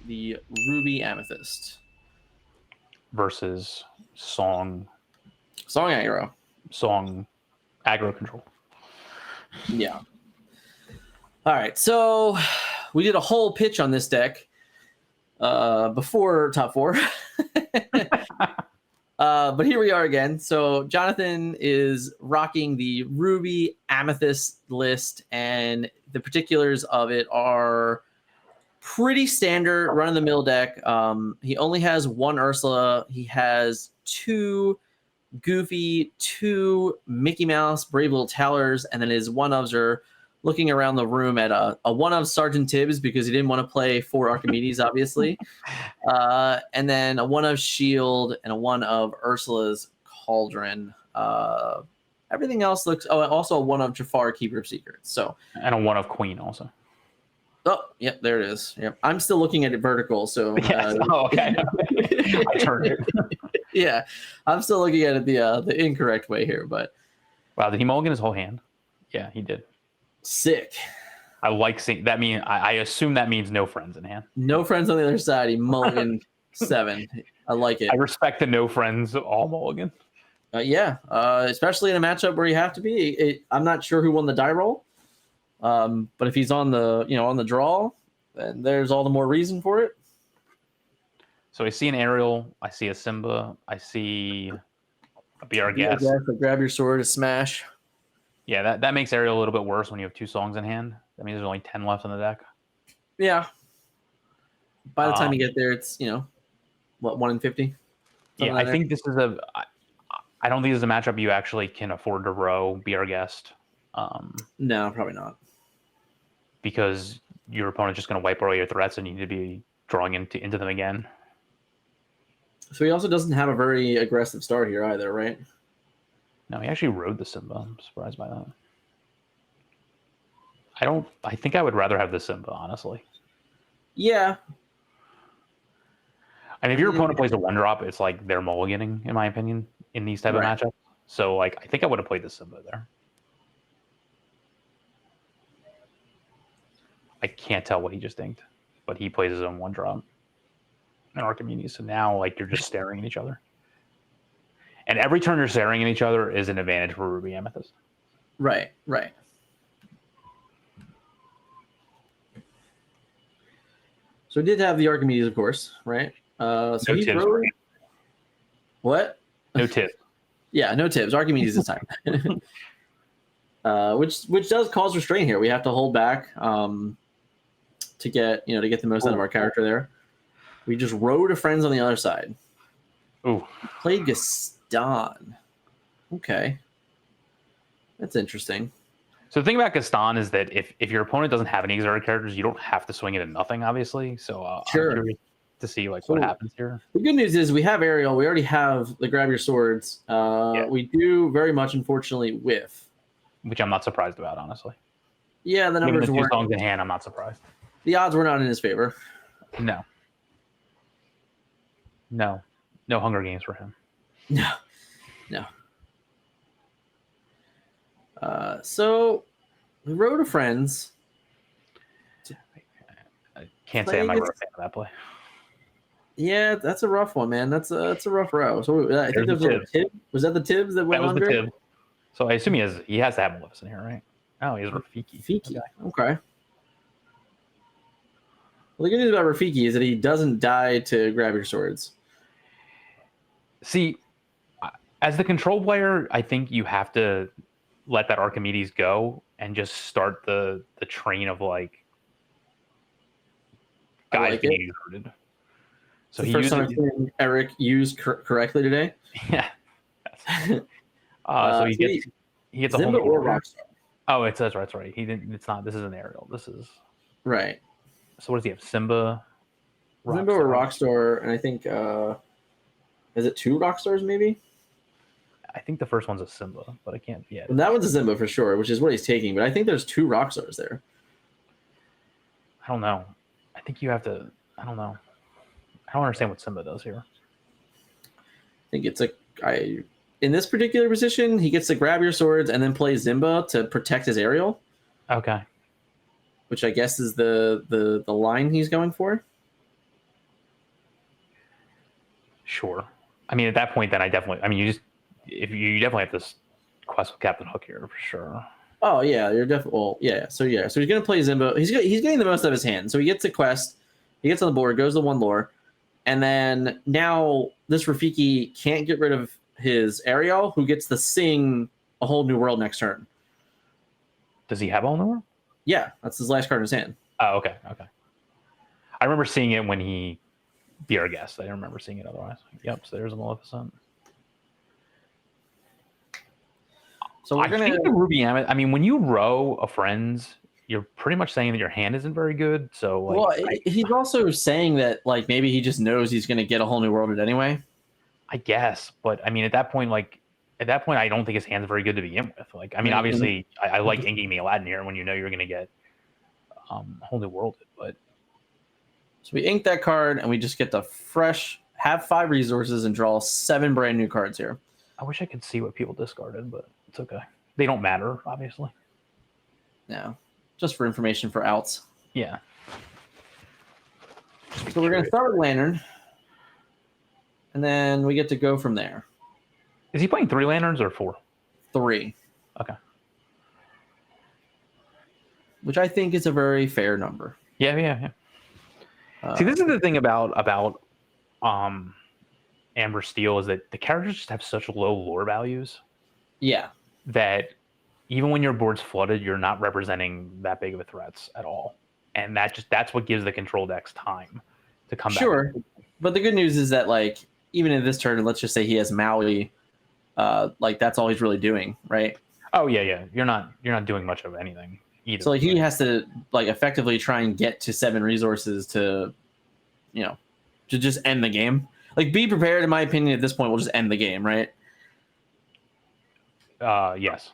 the Ruby Amethyst versus Song aggro. Song aggro control. Yeah. All right, so we did a whole pitch on this deck before top 4. But here we are again. So Jonathan is rocking the Ruby Amethyst list, and the particulars of it are pretty standard run-of-the-mill deck. He only has 1 Ursula. He has 2 Goofy, 2 Mickey Mouse, Brave Little Towers, and then his 1-ofs are looking around the room at a 1-of Sergeant Tibbs because he didn't want to play 4 Archimedes, obviously. And then a 1-of Shield and a 1-of Ursula's Cauldron. Everything else looks... Oh, and also a 1-of Jafar, Keeper of Secrets. So, and a 1-of Queen also. Oh, yep, there it is. Yep. I'm still looking at it vertical, so... Yes. Okay. I turned it. Yeah, I'm still looking at it the incorrect way here, but... Wow, did he mulligan his whole hand? Yeah, he did. Sick. I like seeing that. I assume that means no friends in hand. No friends on the other side. He mulligan 7. I like it. I respect the no friends all mulligan. Yeah, especially in a matchup where you have to be. I'm not sure who won the die roll, but if he's on the draw, then there's all the more reason for it. So I see an Ariel. I see a Simba. I see a Be Our Guest. Grab your sword, a smash. Yeah, that makes Ariel a little bit worse when you have 2 songs in hand. That means there's only 10 left in the deck. Yeah. By the time you get there, it's, 1 in 50? Yeah, I think this is I don't think this is a matchup you actually can afford to row Be Our Guest. No, probably not. Because your opponent's just going to wipe away your threats and you need to be drawing into them again. So he also doesn't have a very aggressive start here either, right? No, he actually rode the Simba. I'm surprised by that. I think I would rather have the Simba, honestly. Yeah. And if your opponent plays a 1-drop, it's like they're mulliganing, in my opinion, in these type of matchups. So, I think I would have played the Simba there. I can't tell what he just inked, but he plays his own 1-drop in Archimedes. So now, you're just staring at each other. And every turn you're staring at each other is an advantage for Ruby Amethyst. Right. So he did have the Archimedes, of course, right? So no he wrote... What? No tip. Yeah, no tips. Archimedes this time. Which does cause restraint here. We have to hold back to get the most out of our character there. We just rode a friends on the other side. Ooh. Played Gaston. Okay. That's interesting. So the thing about Gaston is that if your opponent doesn't have any exotic characters, you don't have to swing it at nothing, obviously. So sure. I'm curious to see what happens here. The good news is we have Ariel. We already have the Grab Your Swords. We do very much, unfortunately, whiff. Which I'm not surprised about, honestly. Yeah, the numbers were... 2 weren't... songs in hand, I'm not surprised. The odds were not in his favor. No. No Hunger Games for him. No. So we rode a friends. I can't say I'm ever a fan of that play. Yeah, that's a rough one, man. That's a rough row. So I think there's a tib. Was that the Tibbs that went under? That was the tib. So I assume he has to have Maleficent here, right? Oh, he has Rafiki. Okay. Well, the good news about Rafiki is that he doesn't die to Grab Your Swords. See, as the control player, I think you have to let that Archimedes go and just start the train of guys being exerted. So the first time I've seen Eric used correctly today. Yeah. So he gets a Zimba or Rockstar. Oh, it says right. Sorry, he didn't. It's not. This is an Ariel. This is right. So what does he have? Simba or Rockstar, and I think is it 2 Rockstars maybe? I think the first one's a Simba, but I can't. Yeah, well, that one's a Simba for sure, which is what he's taking. But I think there's 2 Rockstars there. I don't know. I think you have to. I don't know. I don't understand what Simba does here. I think it's in this particular position, he gets to Grab Your Swords and then play Zimba to protect his Ariel. Okay. Which I guess is the line he's going for. Sure. I mean, at that point, then you definitely have this quest with Captain Hook here for sure. Oh yeah, you're definitely So he's gonna play Zimbo. He's getting the most of his hand. So he gets a quest, he gets on the board, goes to one lore, and then now this Rafiki can't get rid of his Ariel, who gets to sing a whole new world next turn. Does he have all new? Yeah, that's his last card in his hand. Oh, okay. I remember seeing it when he be our guest. I didn't remember seeing it otherwise. Yep. So there's a Maleficent. So I think the Ruby Amethyst. I mean, when you row a friend's, you're pretty much saying that your hand isn't very good. So, like, he's also saying that like maybe he just knows he's going to get a whole new world anyway. I guess, but I mean, at that point, I don't think his hand's very good to begin with. Like, I mean, obviously, I like inking the Aladdin here when you know you're going to get a whole new world, but. So we ink that card, and we just get to have 5 resources and draw 7 brand new cards here. I wish I could see what people discarded, but it's okay. They don't matter, obviously. No, just for information for outs. Yeah. So we're going to start with Lantern, and then we get to go from there. Is he playing 3 lanterns or 4? 3. Okay. Which I think is a very fair number. Yeah. See, this is the thing about Amber Steel is that the characters just have such low lore values. Yeah. That even when your board's flooded, you're not representing that big of a threats at all. And that's what gives the control decks time to come back. Sure. But the good news is that, like, even in this turn, let's just say he has Maui, like that's all he's really doing, right? Oh yeah. You're not doing much of anything either. So like he has to like effectively try and get to 7 resources to just end the game. Like, be prepared, in my opinion, at this point will just end the game, right? Yes.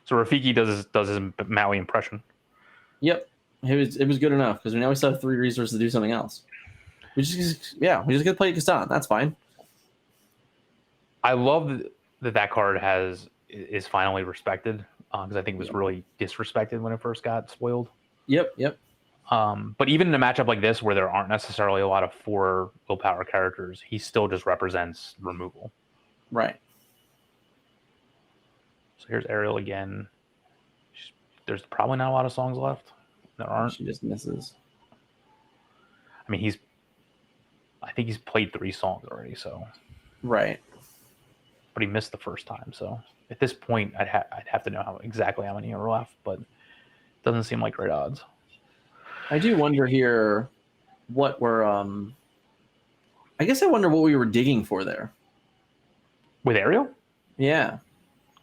So Rafiki does his Maui impression. Yep. It was good enough because now we still have 3 resources to do something else. We just get to play Kastan. That's fine. I love that card is finally respected because I think it was really disrespected when it first got spoiled. Yep. But even in a matchup like this where there aren't necessarily a lot of 4 willpower characters, he still just represents removal. Right. So here's Ariel again. There's probably not a lot of songs left. There aren't. She just misses. I mean, I think he's played 3 songs already, so. Right. But he missed the first time, so at this point, I'd have to know exactly how many are left, but it doesn't seem like great odds. I do wonder here what we're I guess I wonder what we were digging for there. With Ariel? Yeah.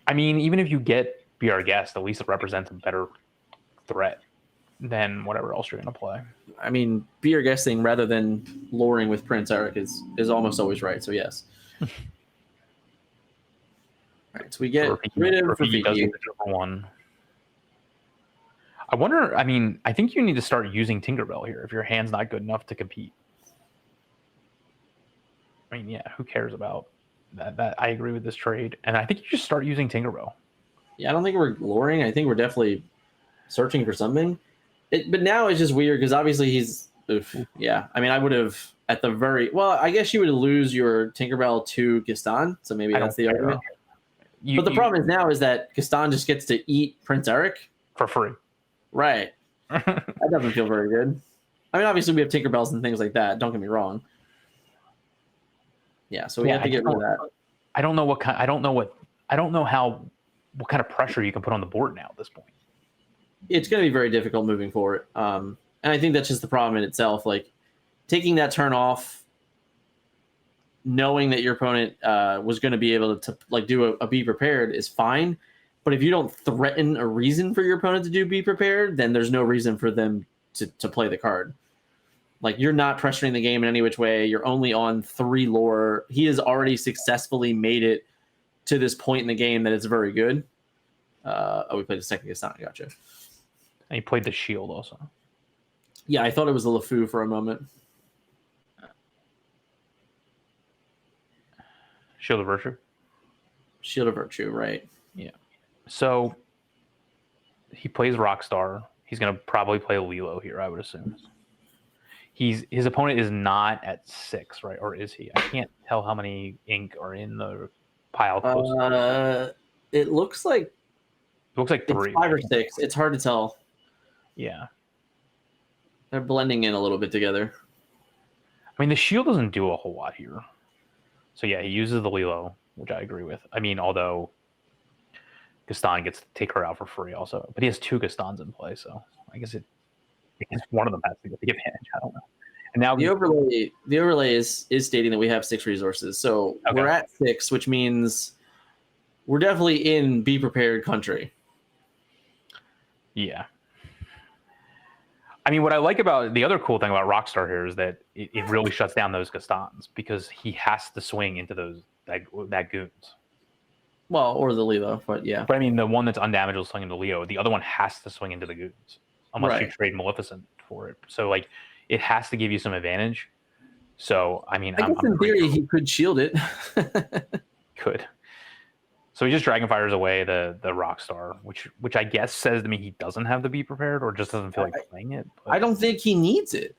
I mean, even if you get Be Our Guest, at least it represents a better threat than whatever else you're going to play. I mean, Be Our Guesting rather than luring with Prince Eric is almost always right, so yes. All right, so we get rid of Rafiki. One. I wonder, I mean, I think you need to start using Tinkerbell here if your hand's not good enough to compete. I mean, yeah, who cares about that? I agree with this trade. And I think you just start using Tinkerbell. Yeah, I don't think we're luring. I think we're definitely searching for something. But now it's just weird because obviously he's... yeah, I mean, I would have at the very... Well, I guess you would lose your Tinkerbell to Gaston, so maybe that's the argument. But the problem is now is that Gaston just gets to eat Prince Eric. For free. Right. That doesn't feel very good. I mean, obviously we have Tinkerbells and things like that. Don't get me wrong. Yeah, so we have to get rid of that. I don't know what kind of pressure you can put on the board now at this point. It's going to be very difficult moving forward. And I think that's just the problem in itself. Like, taking that turn off, knowing that your opponent was going to be able to like do a be prepared is fine. But if you don't threaten a reason for your opponent to do be prepared, then there's no reason for them to play the card. Like, you're not pressuring the game in any which way. You're only on 3 lore. He has already successfully made it to this point in the game that it's very good. We played the second Gaston. Gotcha. And he played the shield also. Yeah, I thought it was a LeFou for a moment. Shield of Virtue? Shield of Virtue, right. Yeah. So he plays Rockstar. He's going to probably play Lilo here, I would assume. his opponent is not at 6, right? Or is he? I can't tell how many ink are in the pile close. It looks like It looks like it's 3. 5 or 6. It's hard to tell. Yeah. They're blending in a little bit together. I mean, the shield doesn't do a whole lot here. So yeah, he uses the Lilo, which I agree with. I mean, although Gaston gets to take her out for free also. But he has 2 Gastons in play, so I guess one of them has to get the advantage. I don't know. And now The overlay is stating that we have 6 resources. So Okay. we're at 6, which means we're definitely in be prepared country. Yeah. I mean, what I like about the other cool thing about Rockstar here is that it really shuts down those Gastons because he has to swing into that goons. Well, or the Lilo, but yeah. But I mean, the one that's undamaged will swing into Leo. The other one has to swing into the goons unless you trade Maleficent for it. So like, it has to give you some advantage. So I mean, I guess in theory he could shield it. Could. So he just Dragonfires away the Rockstar, which I guess says to me he doesn't have to be prepared or just doesn't feel like playing it. But, I don't think he needs it.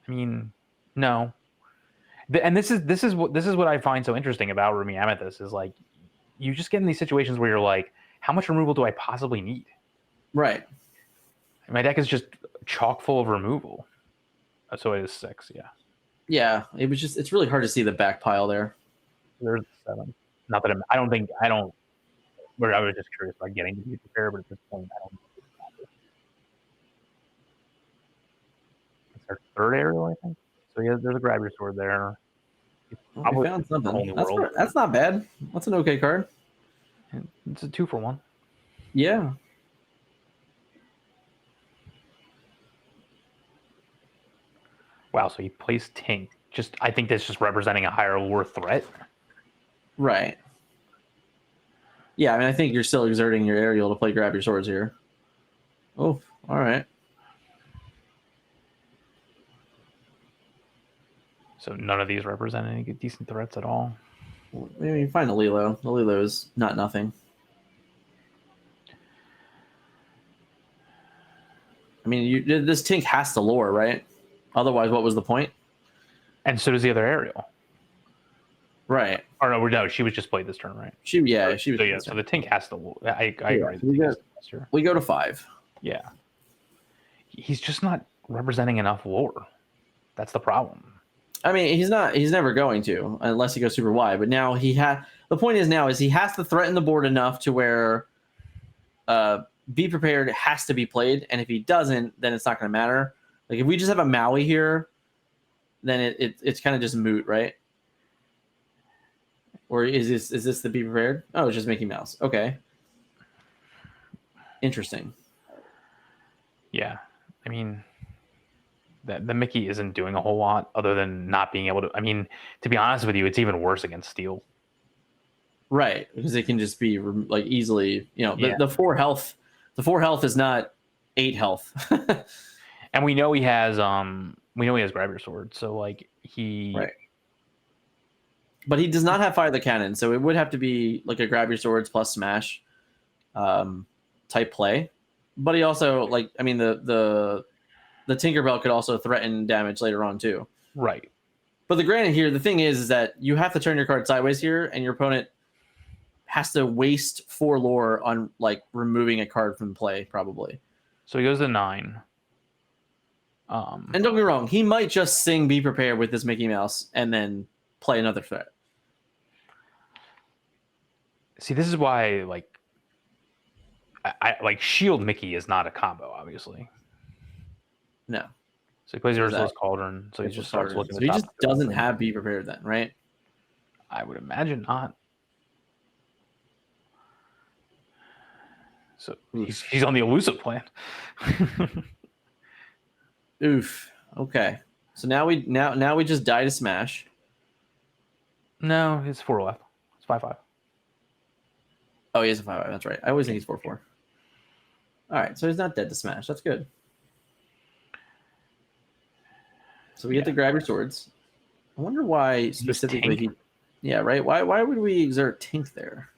I mean, no. And this is what I find so interesting about Rumi Amethyst is like you just get in these situations where you're like, how much removal do I possibly need? Right. My deck is just chock full of removal. So it is 6, yeah. Yeah, it's really hard to see the back pile there. There's 7. Not that I was just curious about getting to be prepared, but at this point, I don't know. It's our 3rd aerial, I think. So yeah, there's a grab your sword there. Well, we found something. That's not bad. That's an okay card. It's a 2-for-1. Yeah. Wow, so he plays Tink. I think that's just representing a higher lore threat. Right. Yeah, I mean, I think you're still exerting your aerial to play grab your swords here. Oh, all right. So none of these represent any decent threats at all. Well, maybe you find a Lilo. The Lilo is not nothing. I mean, this Tink has to lore, right? Otherwise, what was the point? And so does the other aerial. Right. Or no, she was just played this turn, right? She was. So the Tink has to lore. I agree. We go to 5. Yeah. He's just not representing enough lore. That's the problem. I mean, he's never going to unless he goes super wide. But now the point is he has to threaten the board enough to where be prepared has to be played. And if he doesn't, then it's not going to matter. Like if we just have a Maui here, then it's kind of just moot, right? Or is this the be prepared? Oh, it's just Mickey Mouse. Okay. Interesting. Yeah. I mean, the Mickey isn't doing a whole lot other than not being able to. I mean, to be honest with you, it's even worse against Steel. Right, because it can just be like easily, the 4 health. The 4 health is not 8 health. And we know he has grab your sword, so like he. Right. But he does not have fire the cannon, so it would have to be like a grab your swords plus smash type play. But he also the Tinkerbell could also threaten damage later on too. Right. But the thing is that you have to turn your card sideways here, and your opponent has to waste 4 lore on like removing a card from play, probably. So he goes to 9. And don't get me wrong, he might just sing "Be Prepared" with this Mickey Mouse and then play another threat. See, this is why I like Shield Mickey is not a combo, obviously. No. So he plays Ursula's Cauldron, so he just starts looking. So he just doesn't have Be Prepared then, right? I would imagine not. So he's on the elusive plan. Oof. Okay. So now we just die to smash. No, it's 4 left. It's 5/5. Oh, he has a 5/5. That's right. I always think he's 4/4. All right, so he's not dead to smash. That's good. So we get to grab your swords. I wonder why specifically he. Yeah, right. Why would we exert Tink there?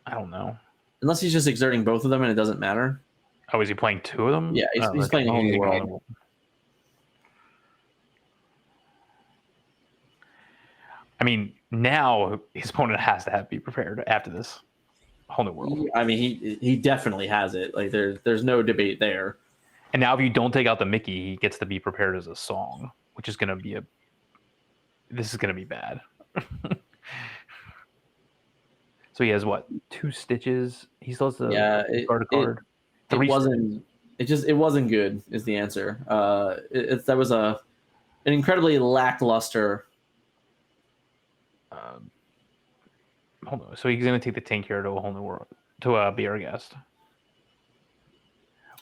I don't know. Unless he's just exerting both of them and it doesn't matter. Oh, is he playing 2 of them? Yeah, he's playing a whole new world. I mean, now his opponent has to be prepared after this whole new world. I mean, he definitely has it. Like there's no debate there. And now if you don't take out the Mickey, he gets to be prepared as a song, which is going to be this is going to be bad. So he has what? 2 stitches. He still has the card. It wasn't good is the answer. That was an incredibly lackluster. Hold on. So he's going to take the tank here to a whole new world, to be our guest,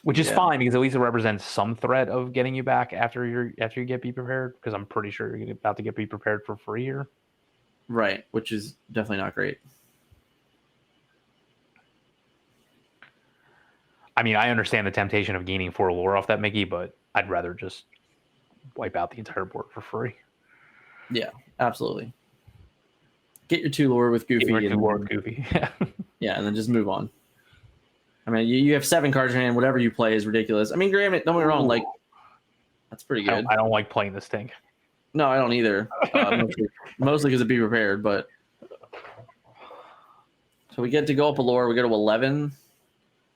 which is fine because at least it represents some threat of getting you back after you get be prepared. Because I'm pretty sure you're about to get be prepared for free here. Right, which is definitely not great. I mean, I understand the temptation of gaining 4 lore off that Mickey, but I'd rather just wipe out the entire board for free. Yeah, absolutely. Get your 2 lore with Goofy. Get your 2 lore with Goofy. Yeah, and then just move on. I mean, you have 7 cards in your hand. Whatever you play is ridiculous. I mean, granted, don't get me wrong. Like, that's pretty good. I don't like playing this thing. No, I don't either. Mostly because of Be Prepared. But so we get to go up a lore. We go to 11.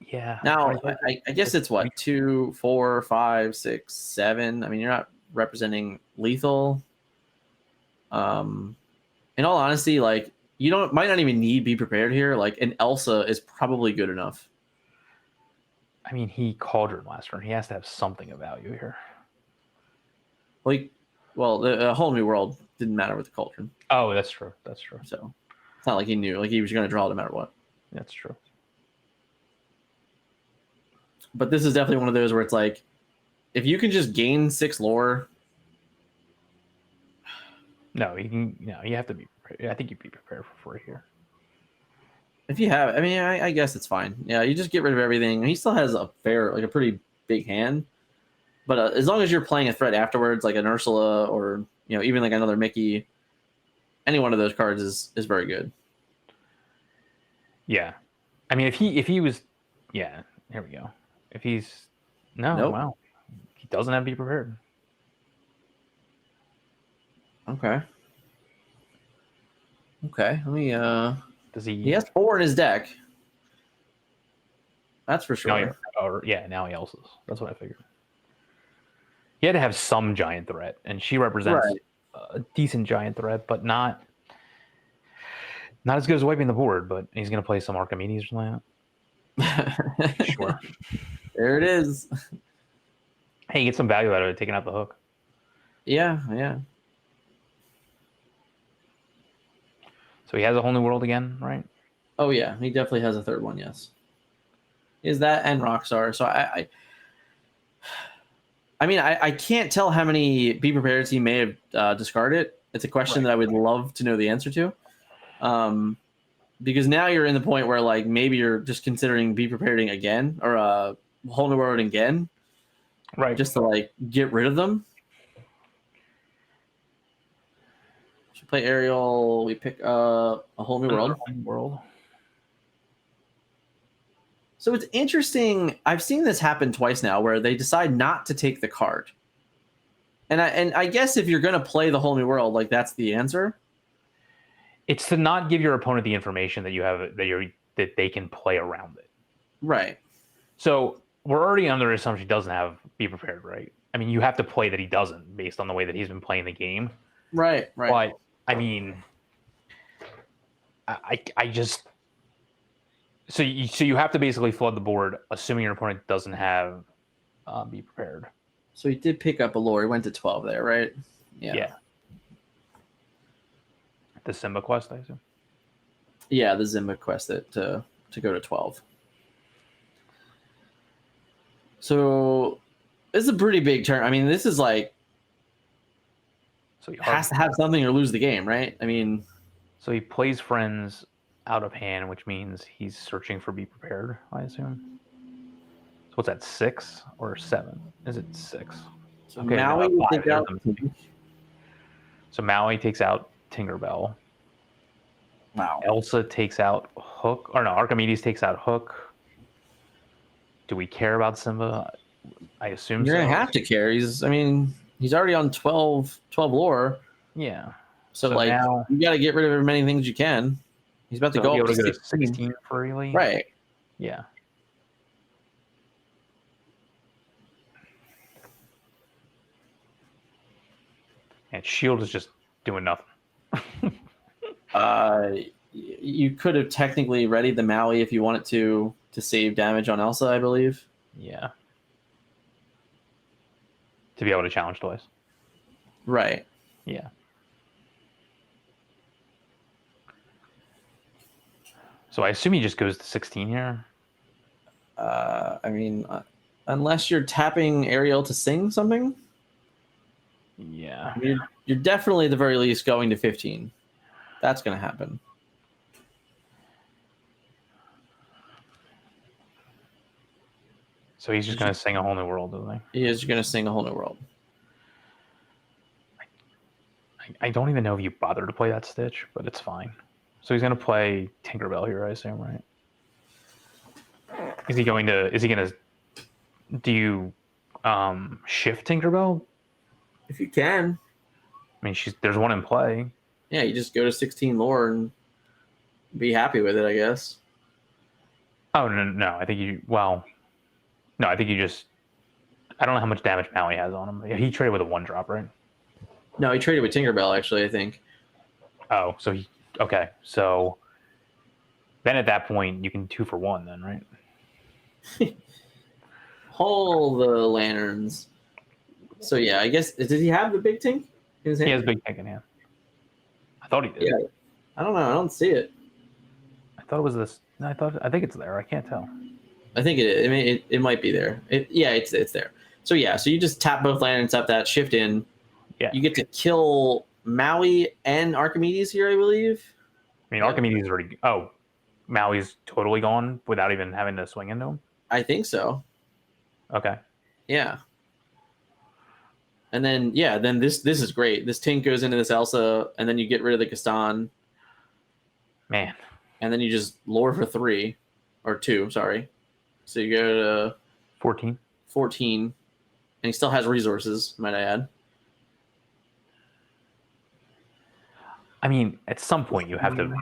Yeah. Now, I guess it's what 2, 4, 5, 6, 7. I mean, you're not representing lethal. In all honesty, like might not even need Be Prepared here. Like an Elsa is probably good enough. I mean, he Cauldron last turn. He has to have something of value here. Like, well, the whole new world didn't matter with the Cauldron. Oh, that's true. That's true. So it's not like he knew. Like he was going to draw no matter what. That's true. But this is definitely one of those where it's like, if you can just gain 6 lore. No, you can. No, you have to be prepared. I think you'd be prepared for free here. If you have, I mean, I guess it's fine. Yeah, you just get rid of everything. He still has a pretty big hand. But as long as you're playing a threat afterwards, like an Ursula or even like another Mickey, any one of those cards is very good. Yeah, I mean, if he was, yeah, here we go. If he's wow, he doesn't have to be prepared. Okay. Let me. Does he? He has 4 in his deck. That's for sure. Now he else's. That's what I figured. He had to have some giant threat, and she represents a decent giant threat, but not as good as wiping the board. But he's going to play some Archimedes or something. Sure. There it is. Hey, get some value out of it, taking out the hook. Yeah. So he has a whole new world again, right? Oh yeah, he definitely has a 3rd one. Yes. Is that and Rockstar? So I mean, I can't tell how many Be Prepared he may have discarded. It's a question that I would love to know the answer to. Because now you're in the point where like maybe you're just considering Be Preparing again or a whole new world again, right? Just to like get rid of them. Should play Ariel. We pick up a whole new world. So it's interesting. I've seen this happen twice now, where they decide not to take the card. And I guess if you're going to play the whole new world, like that's the answer. It's to not give your opponent the information that you have that they can play around it. Right. So we're already under the assumption he doesn't have Be Prepared, right? I mean, you have to play that he doesn't based on the way that he's been playing the game. Right. But I mean, I just so you have to basically flood the board, assuming your opponent doesn't have Be Prepared. So he did pick up a lore. He went to 12 there, right? Yeah. The Simba quest, I assume. Yeah, the Simba quest to go to 12. So this is a pretty big turn. I mean, this is like has to have something or lose the game, right? I mean, so he plays friends out of hand, which means he's searching for Be Prepared, I assume. So what's that, 6 or 7? Is it 6? So okay, Maui takes out. So Maui takes out Tinkerbell. Wow. Elsa takes out Hook. Or no, Archimedes takes out Hook. Do we care about Simba? I assume you're gonna have to care. He's already on 12 lore. Yeah. So, So like, now you got to get rid of as many things you can. He's about to so go be up able to to go to 16. 16 freely. Right. Yeah. And shield is just doing nothing. You could have technically readied the Maui if you wanted to save damage on Elsa, I believe. Yeah. To be able to challenge twice. Right. Yeah. So I assume he just goes to 16 here. I mean, unless you're tapping Ariel to sing something, Yeah. you're definitely at the very least going to 15. That's going to happen. So he's just going to sing a whole new world, isn't he? He is going to sing a whole new world. I don't even know if you bother to play that Stitch, but it's fine. So he's going to play Tinkerbell here, I assume, right? Is he going to do you shift Tinkerbell? If you can. I mean, there's one in play. Yeah, you just go to 16 lore and be happy with it, I guess. Oh, no. I think you just, I don't know how much damage Maui has on him. He traded with a 1-drop, right? No, he traded with Tinkerbell, actually, I think. Oh, okay. So then at that point, you can 2 for 1 then, right? All the lanterns. So, yeah, I guess, did he have the big Tink in his hand? He has big tank in hand. I thought he did. Yeah. I don't know. I don't see it. I thought it was this. No, I think it's there. I can't tell. I think it is. I mean, it might be there. It's there. So, yeah, so you just tap both lanterns, tap that, shift in. Yeah. You get to kill Maui and Archimedes here, I believe. I mean, Archimedes is already. Oh, Maui's totally gone without even having to swing into him. I think so. Okay. Yeah. And then then this is great. This Tink goes into this Elsa, and then you get rid of the Gaston. Man. And then you just lore for 3 or 2. Sorry. So you go to 14. 14, and he still has resources. Might I add? I mean, at some point you have to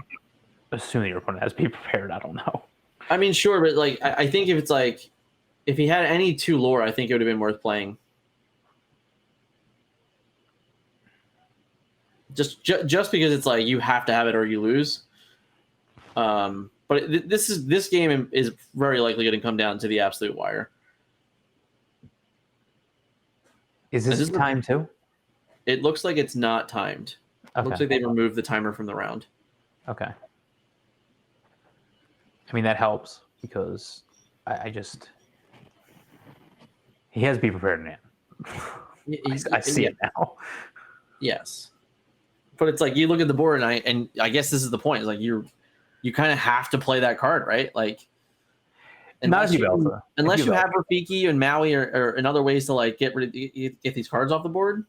assume that your opponent has to be prepared. I don't know. I mean, sure, but like I think if it's like if he had any 2 lore, I think it would have been worth playing. Just because it's like you have to have it or you lose. But this game is very likely going to come down to the absolute wire. Is this time too? It looks like it's not timed. Okay. It looks like they removed the timer from the round. Okay. I mean, that helps because I just he has to be prepared now. I see it now. Yes, but it's like you look at the board, and I guess this is the point. It's like you kind of have to play that card, right? Like, unless you have Rafiki and Maui or in other ways to like get these cards off the board.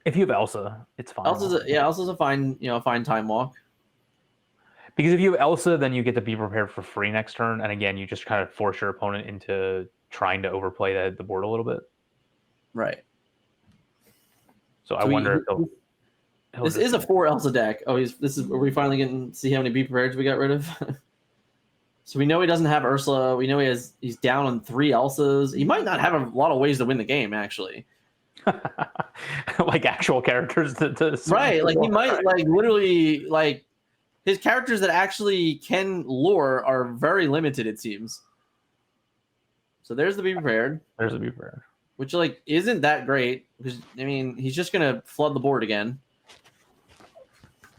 If you have Elsa, it's fine. Elsa's a fine fine time walk. Because if you have Elsa, then you get to be prepared for free next turn, and again, you just kind of force your opponent into trying to overplay the board a little bit. Right. So I wonder if this is a 4 Elsa deck. Oh, are we finally getting to see how many be prepared we got rid of? So we know he doesn't have Ursula. We know he's down on 3 Elsas. He might not have a lot of ways to win the game, actually. Like actual characters to right. Like he might like literally like his characters that actually can lore are very limited, it seems. So there's the be prepared. Which like isn't that great because I mean he's just gonna flood the board again.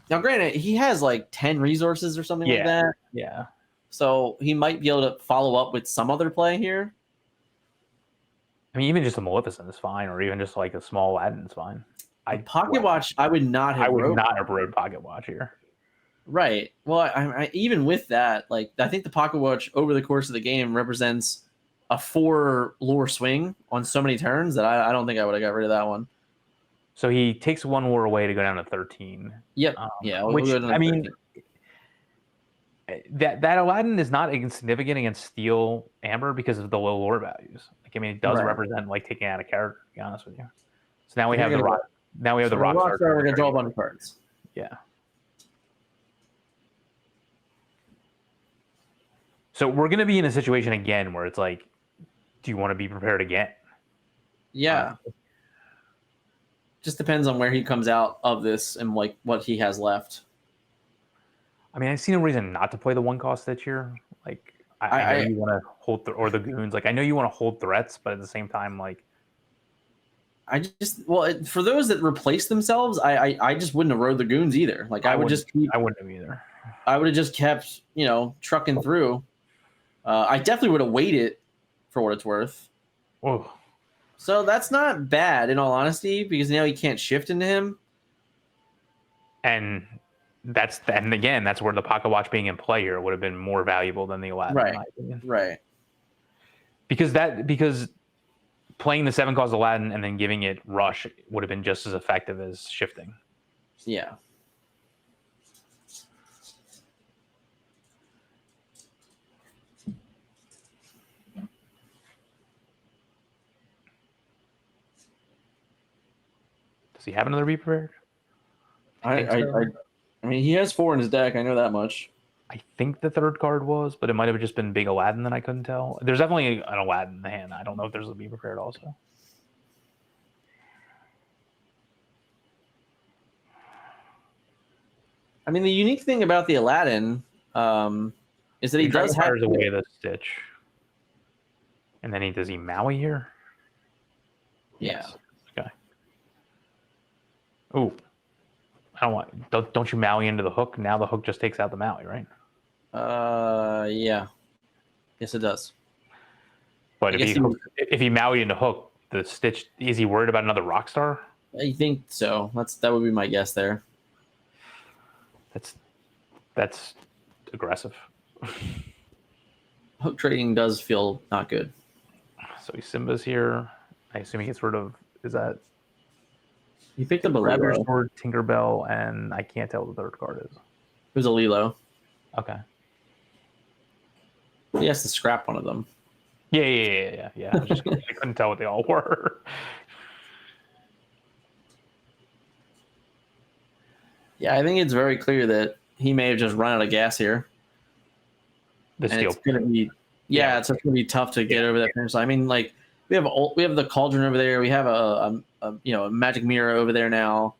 Now, granted, he has like 10 resources or something like that. Yeah. So he might be able to follow up with some other play here. I mean, even just a Maleficent is fine, or even just like a small Aladdin is fine. Pocket Watch, I would not have. I would not have rode Pocket Watch here. Right. Well, I even with that, like I think the Pocket Watch over the course of the game represents a 4 lore swing on so many turns that I don't think I would have got rid of that one. So he takes 1 lore away to go down to 13. Yep. Which I mean, that Aladdin is not insignificant against Steel Amber because of the low lore values. Like I mean, it does represent like taking out a character. To be honest with you. So now we have the rock. Now we have the rock. We're gonna draw a bunch of cards. Yeah. So we're going to be in a situation again where it's like, do you want to be prepared again? Yeah. Just depends on where he comes out of this and like what he has left. I mean, I see no reason not to play the 1-cost Stitch here. Like, I know you want to hold or the goons. Like, I know you want to hold threats, but at the same time, like, for those that replace themselves, I just wouldn't have rode the goons either. Like I would just keep. I wouldn't have either. I would have just kept, trucking through. I definitely would have waited for what it's worth. Oh. So that's not bad in all honesty, because now he can't shift into him. And that's where the pocket watch being in play here would have been more valuable than the Aladdin, right. in my opinion. Right. Because playing the 7-cost Aladdin and then giving it rush would have been just as effective as shifting. Yeah. Does he have another Be Prepared? I mean, he has 4 in his deck. I know that much. I think the 3rd card was, but it might have just been Big Aladdin that I couldn't tell. There's definitely an Aladdin in the hand. I don't know if there's a Be Prepared also. I mean, the unique thing about the Aladdin is that he does have away the Stitch. And then does he Maui here? Yeah. Yes. Okay. Ooh. Don't you Maui into the hook? Now the hook just takes out the Maui, right? Yeah. Yes, it does. But if he Maui into hook, the Stitch, is he worried about another Rockstar? I think so. That would be my guess there. That's aggressive. Hook trading does feel not good. So Simba's here. I assume he gets rid of. Is that? He picked up a Rabbit Lilo. Sword, Tinkerbell, and I can't tell what the 3rd card is. It was a Lilo. Okay. He has to scrap one of them. Yeah. I couldn't tell what they all were. Yeah, I think it's very clear that he may have just run out of gas here. The steel. It's gonna be, it's gonna be tough to get over that finish line. I mean, like we have the cauldron over there. We have a magic mirror over there now.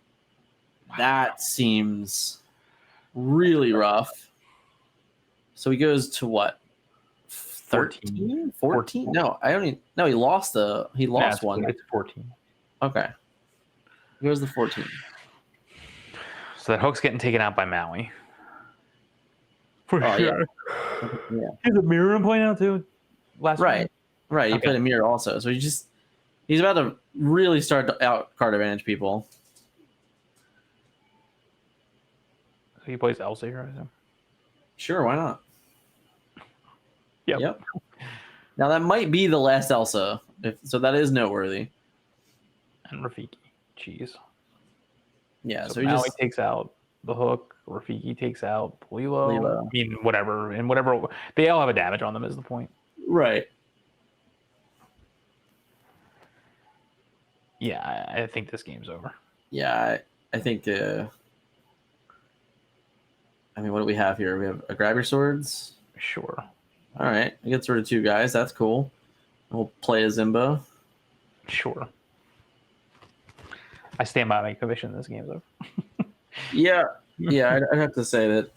Wow. That seems really rough. So he goes to what? 13? 14? No, I don't even. No, he lost one. It's 14. Okay. He goes to 14. So that hook's getting taken out by Maui. For sure. Yeah. There's a mirror in play now too. Right. He played a mirror also. So he's about to really start to out card advantage people. So he plays Elsa here, I assume. Sure, why not? Yep. Now that might be the last Elsa, so that is noteworthy. And Rafiki, jeez. Yeah, so he Maui takes out the hook. Rafiki takes out Lilo. I mean, whatever they all have a damage on them is the point. Right. Yeah, I think this game's over. Yeah, I think. I mean, what do we have here? We have a grab your swords. Sure. All right, I get sort of 2 guys. That's cool. We'll play a Zimba. Sure. I stand by my conviction this game's over. Yeah, I'd have to say that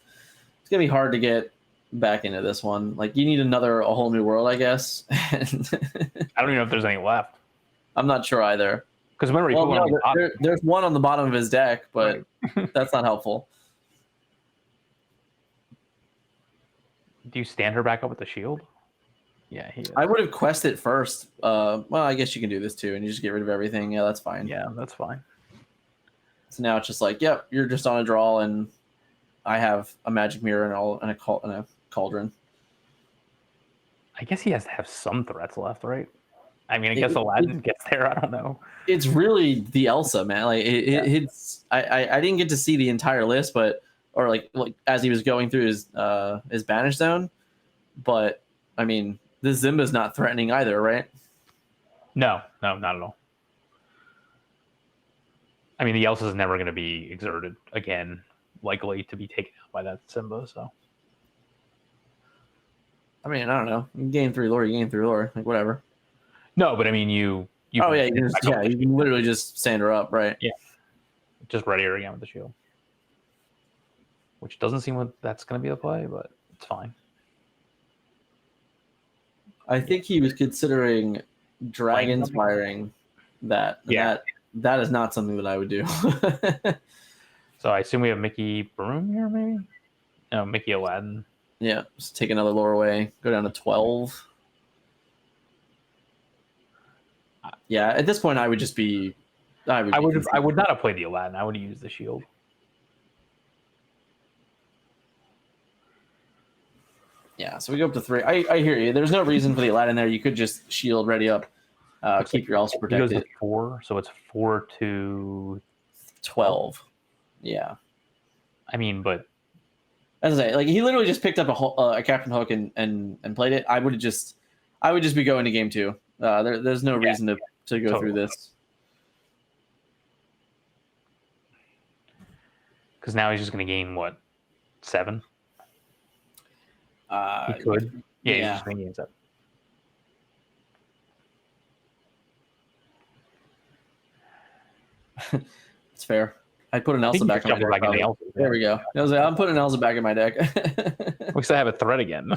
it's gonna be hard to get back into this one. Like, you need a whole new world, I guess. I don't even know if there's any left. I'm not sure either. Because remember, there's one on the bottom of his deck, but that's not helpful. Do you stand her back up with the shield? Yeah, I would have quested first. Well, I guess you can do this too, and you just get rid of everything. Yeah, that's fine. Yeah, that's fine. So now it's just like, yep, you're just on a draw, and I have a magic mirror and a cauldron. I guess he has to have some threats left, right? I mean, I guess Aladdin gets there. I don't know. It's really the Elsa, man. Like it's. I didn't get to see the entire list, but like as he was going through his banish zone, but I mean, this Zimba's not threatening either, right? No, not at all. I mean, the Elsa's never going to be exerted again likely to be taken out by that Simba. So I mean, I don't know. You gain 3 lore, you gain 3 lore, like whatever. no, but I mean you. Oh yeah, you can literally just stand her up, right? Yeah, just ready her again with the shield, which doesn't seem like that's going to be the play, but it's fine. I think he was considering dragon firing that. Yeah, that is not something that I would do. So I assume we have Mickey Broom here, maybe. No, Mickey Aladdin. Yeah, just take another lore away. Go down to 12. Yeah, at this point, I would just be. I would not have played the Aladdin. I would have used the shield. Yeah, so we go up to 3. I hear you. There's no reason for the Aladdin there. You could just shield ready up, keep your elves protected. He goes to 4, so it's 4 to 12. Yeah. I mean, but as I say, like he literally just picked up a Captain Hook and played it. I would just be going to game 2. There's no reason to go through this. Because now he's just going to gain what, 7? He could. Yeah, he's just going to gain 7. It's fair. I put an Elsa back in my deck. There we go. I was like, I'm putting an Elsa back in my deck. We still have a threat again.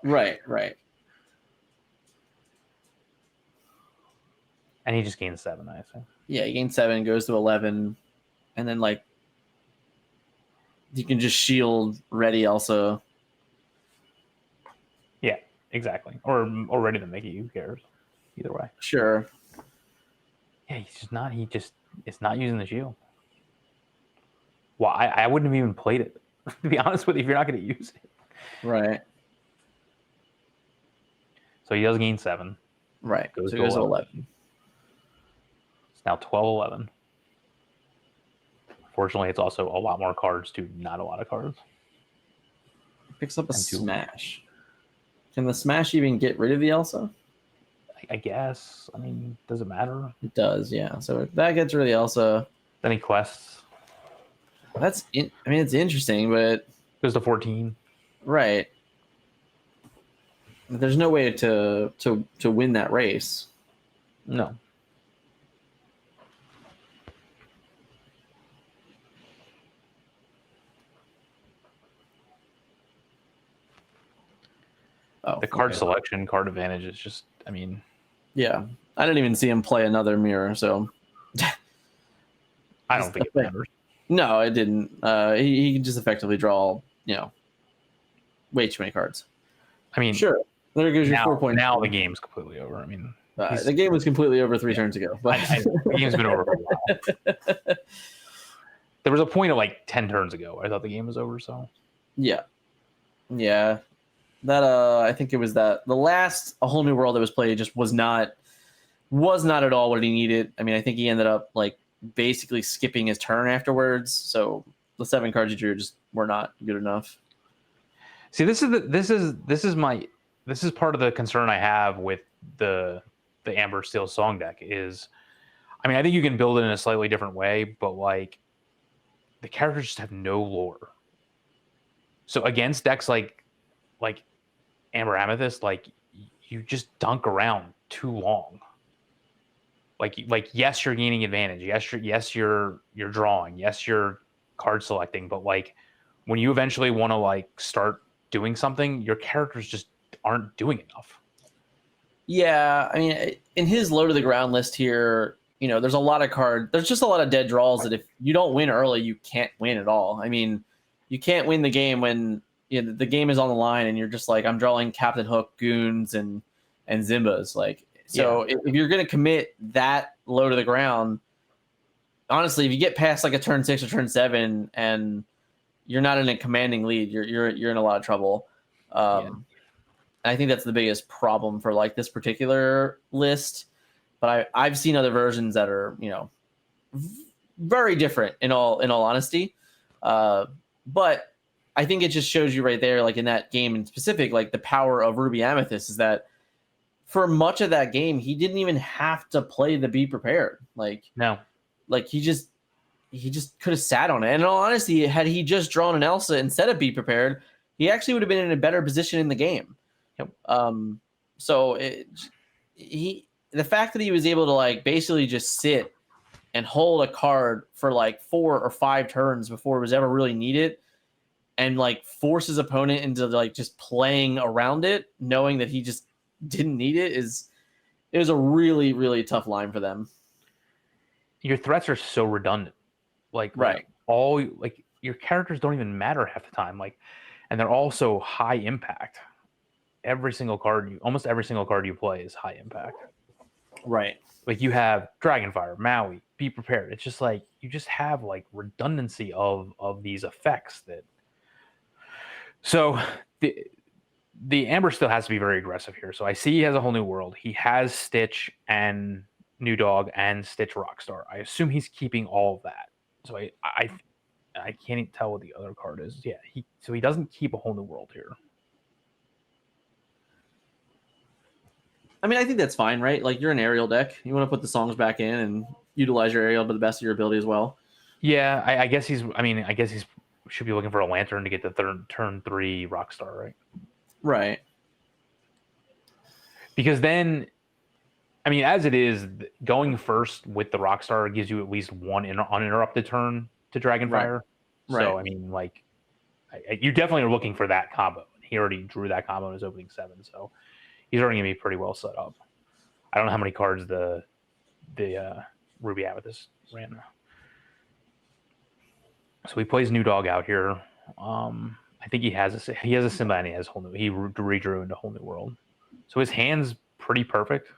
Right. And he just gains 7, I assume. Yeah, he gains 7, goes to 11, and then like you can just shield ready Elsa. Yeah, exactly. Or ready to Mickey. Who cares? Either way. Sure. Yeah, it's not using the shield. Well, I wouldn't have even played it. To be honest with you, if you're not going to use it. Right. So he does gain 7. Right. So it goes to 11. It's now 12-11. Fortunately, it's also a lot more cards to not a lot of cards. Picks up a Smash. Can the Smash even get rid of the Elsa? I guess. I mean, does it matter? It does, yeah. So if that gets rid of the Elsa. Then he quests. It's interesting, but goes to 14. Right. There's no way to win that race. No. The card selection, card advantage is just, I mean. Yeah. I didn't even see him play another mirror, so. I don't think it matters. No, it didn't. He can just effectively draw, way too many cards. I mean, sure. There goes your 4 points. Now the game's completely over. I mean, the game was completely over 3 turns ago. But the game's been over for a while. There was a point of like 10 turns ago. I thought the game was over. So. Yeah. That I think it was that the last A Whole New World that was played just was not at all what he needed. I mean, I think he ended up like basically skipping his turn afterwards. So the 7 cards he drew just were not good enough. See, this is part of the concern I have with the Amber Steel Song deck is, I mean, I think you can build it in a slightly different way, but like the characters just have no lore. So against decks like Amber Amethyst, like you just dunk around too long. Like yes, you're gaining advantage. Yes, you're drawing. Yes, you're card selecting. But like when you eventually want to like start doing something, your characters just aren't doing enough. Yeah, I mean, in his low to the ground list here, there's a lot of cards. There's just a lot of dead draws that if you don't win early, you can't win at all. I mean, you can't win the game when the game is on the line and you're just like, I'm drawing Captain Hook, Goons, and Zimbas. Like, so if you're going to commit that low to the ground, honestly, if you get past like a turn 6 or turn 7 and you're not in a commanding lead, you're in a lot of trouble. I think that's the biggest problem for like this particular list. But I've seen other versions that are, very different in all honesty. But I think it just shows you right there, like in that game in specific, like the power of Ruby Amethyst is that for much of that game, he didn't even have to play the Be Prepared. Like, no, like he he just could have sat on it. And in all honesty, had he just drawn an Elsa instead of Be Prepared, he actually would have been in a better position in the game. Yep. So the fact that he was able to like basically just sit and hold a card for like 4 or 5 turns before it was ever really needed, and like force his opponent into like just playing around it, knowing that he just didn't need it, it was a really, really tough line for them. Your threats are so redundant. Like your characters don't even matter half the time. Like, and they're all so high impact. Almost every single card you play is high impact. Right. Like you have Dragonfire, Maui, Be Prepared. It's just like you just have like redundancy of these effects that. So the Amber still has to be very aggressive here. So I see he has a whole new world. He has Stitch and New Dog and Stitch Rockstar. I assume he's keeping all of that. So I can't even tell what the other card is. Yeah, he doesn't keep a whole new world here. I mean, I think that's fine, right? Like, you're an aerial deck. You want to put the songs back in and utilize your aerial to the best of your ability as well. Yeah, I guess he's should be looking for a Lantern to get the turn 3 Rockstar, right? Right. Because then, I mean, as it is, going first with the Rockstar gives you at least one uninterrupted turn to Dragonfire. Right. So, I mean, like, you definitely are looking for that combo. He already drew that combo in his opening 7, so he's already going to be pretty well set up. I don't know how many cards the Ruby Amethyst ran. So he plays New Dog out here. I think he has a Simba and he redrew into Whole New World. So his hand's pretty perfect.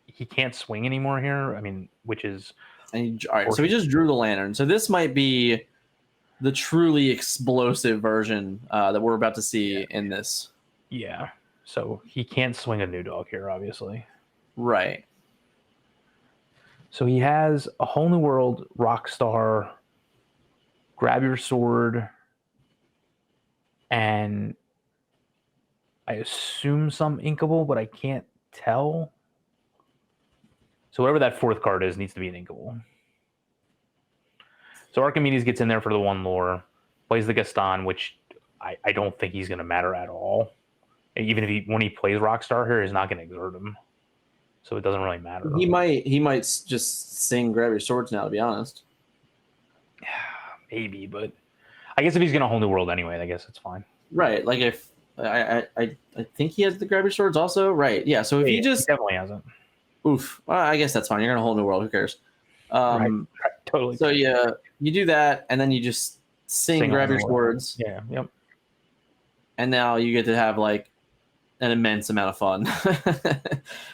He can't swing anymore here. I mean, which is all right. So he just drew the Lantern. So this might be the truly explosive version that we're about to see in this. Yeah. So he can't swing a New Dog here, obviously. Right. So he has a Whole New World, Rockstar, Grab Your Sword, and I assume some Inkable, but I can't tell. So whatever that 4th card is needs to be an Inkable. So Archimedes gets in there for the 1 lore, plays the Gaston, which I don't think he's going to matter at all. Even if when he plays Rockstar here, he's not going to exert him. So it doesn't really matter. He might just sing Grab Your Swords now, to be honest. Maybe, but I guess if he's going to Whole New World anyway, I guess it's fine. Right. Like if I think he has the Grab Your Swords also. Right. Yeah. So if he definitely hasn't. Oof. Well, I guess that's fine. You're going to Whole New World. Who cares? Right. Totally. So yeah, you do that, and then you just sing Grab Your Swords. Yeah. Yep. And now you get to have like an immense amount of fun.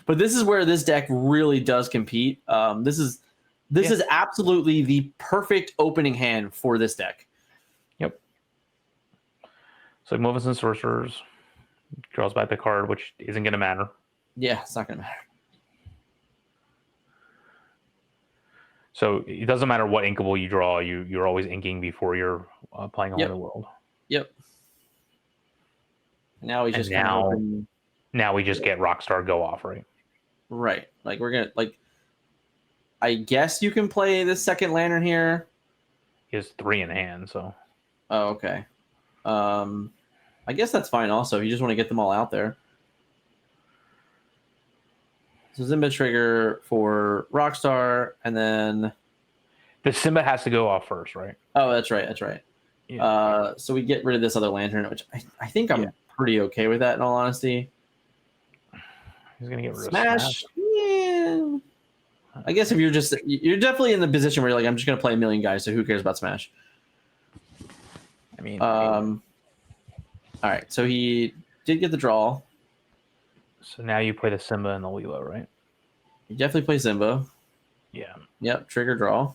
But this is where this deck really does compete. This is absolutely the perfect opening hand for this deck. Yep. So Maleficent Sorcerers draws back the card, which isn't going to matter. Yeah, it's not going to matter. So it doesn't matter what inkable you draw, you're always inking before you're playing Whole New World. Yep. Now we just get Rockstar go off, right? Right. Like we're gonna I guess you can play the 2nd Lantern here. He has 3 in hand, so. Oh, okay. I guess that's fine also if you just want to get them all out there. So Simba trigger for Rockstar, and then the Simba has to go off first, right? Oh, that's right. That's right. Yeah. So we get rid of this other Lantern, which I think I'm pretty okay with that, in all honesty. He's gonna get rid of Smash. Yeah. I guess if you're definitely in the position where you're like, I'm just gonna play a million guys, so who cares about Smash? I mean, all right. So he did get the draw. So now you play the Simba and the Lilo, right? You definitely play Simba. Yeah. Yep. Trigger draw.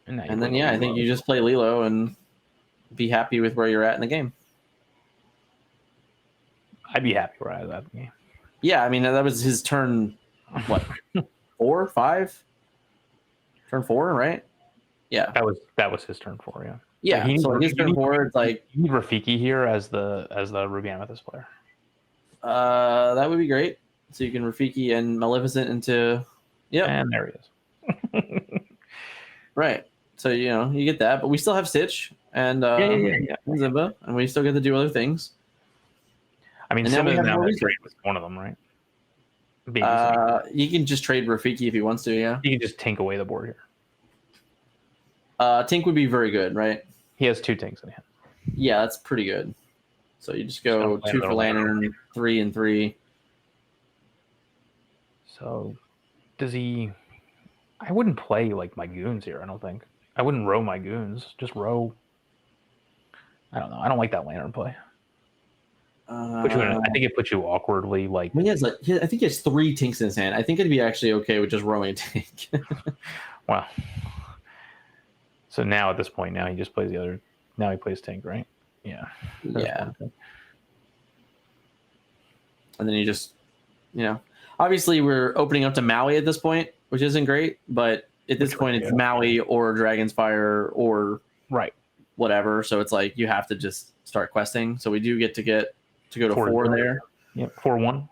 And then I think you just play Lilo and be happy with where you're at in the game. I'd be happy where I was at the game. Yeah, I mean that was his turn. What? 4, 5? Turn 4, right? Yeah. That was his turn 4. Yeah. Yeah. So his turn 4, it's like you need Rafiki here as the Ruby Amethyst player. That would be great. So you can Rafiki and Maleficent into. Yeah. And there he is. Right. So you get that, but we still have Stitch and Yeah. and Zimba, and we still get to do other things. I mean, And then we Simba have now more has resources. trade with one of them, right? Baby You can just trade Rafiki if he wants to. Yeah. you can just tank away the board here. Tink would be very good, right? He has 2 tanks in hand. Yeah, that's pretty good. So you just go Just 2 for Lantern, 3 and 3. So does he? I wouldn't play like my goons here. I don't think I wouldn't row my goons. Just row. I don't know. I don't like that Lantern play. I think it puts you awkwardly. Like I think he has 3 Tinks in his hand. I think it'd be actually okay with just rowing a Tink. wow. So now at this point, now he just plays the other. Now he plays Tink, right? Yeah. Yeah. And then you just, obviously we're opening up to Maui at this point, which isn't great, but at this point it's Maui or Dragon's Fire or right whatever. So it's like you have to just start questing. So we do get to go to 4 there. Yeah, 4-1.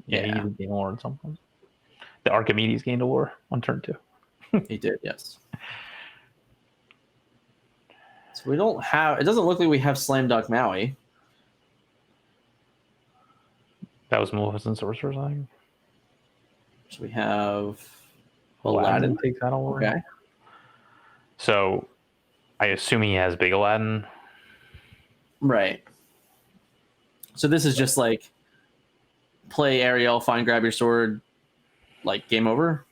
Yeah, Yeah. he gained a lore at some point. The Archimedes gained a lore on turn 2. He did, yes. So we don't have. It doesn't look like we have Slam Dunk Maui. That was Maleficent Sorcerers, I think. So we have Aladdin takes out a lore. Okay. So I assume he has Big Aladdin. Right. So this is just like play Ariel, grab your sword, like game over.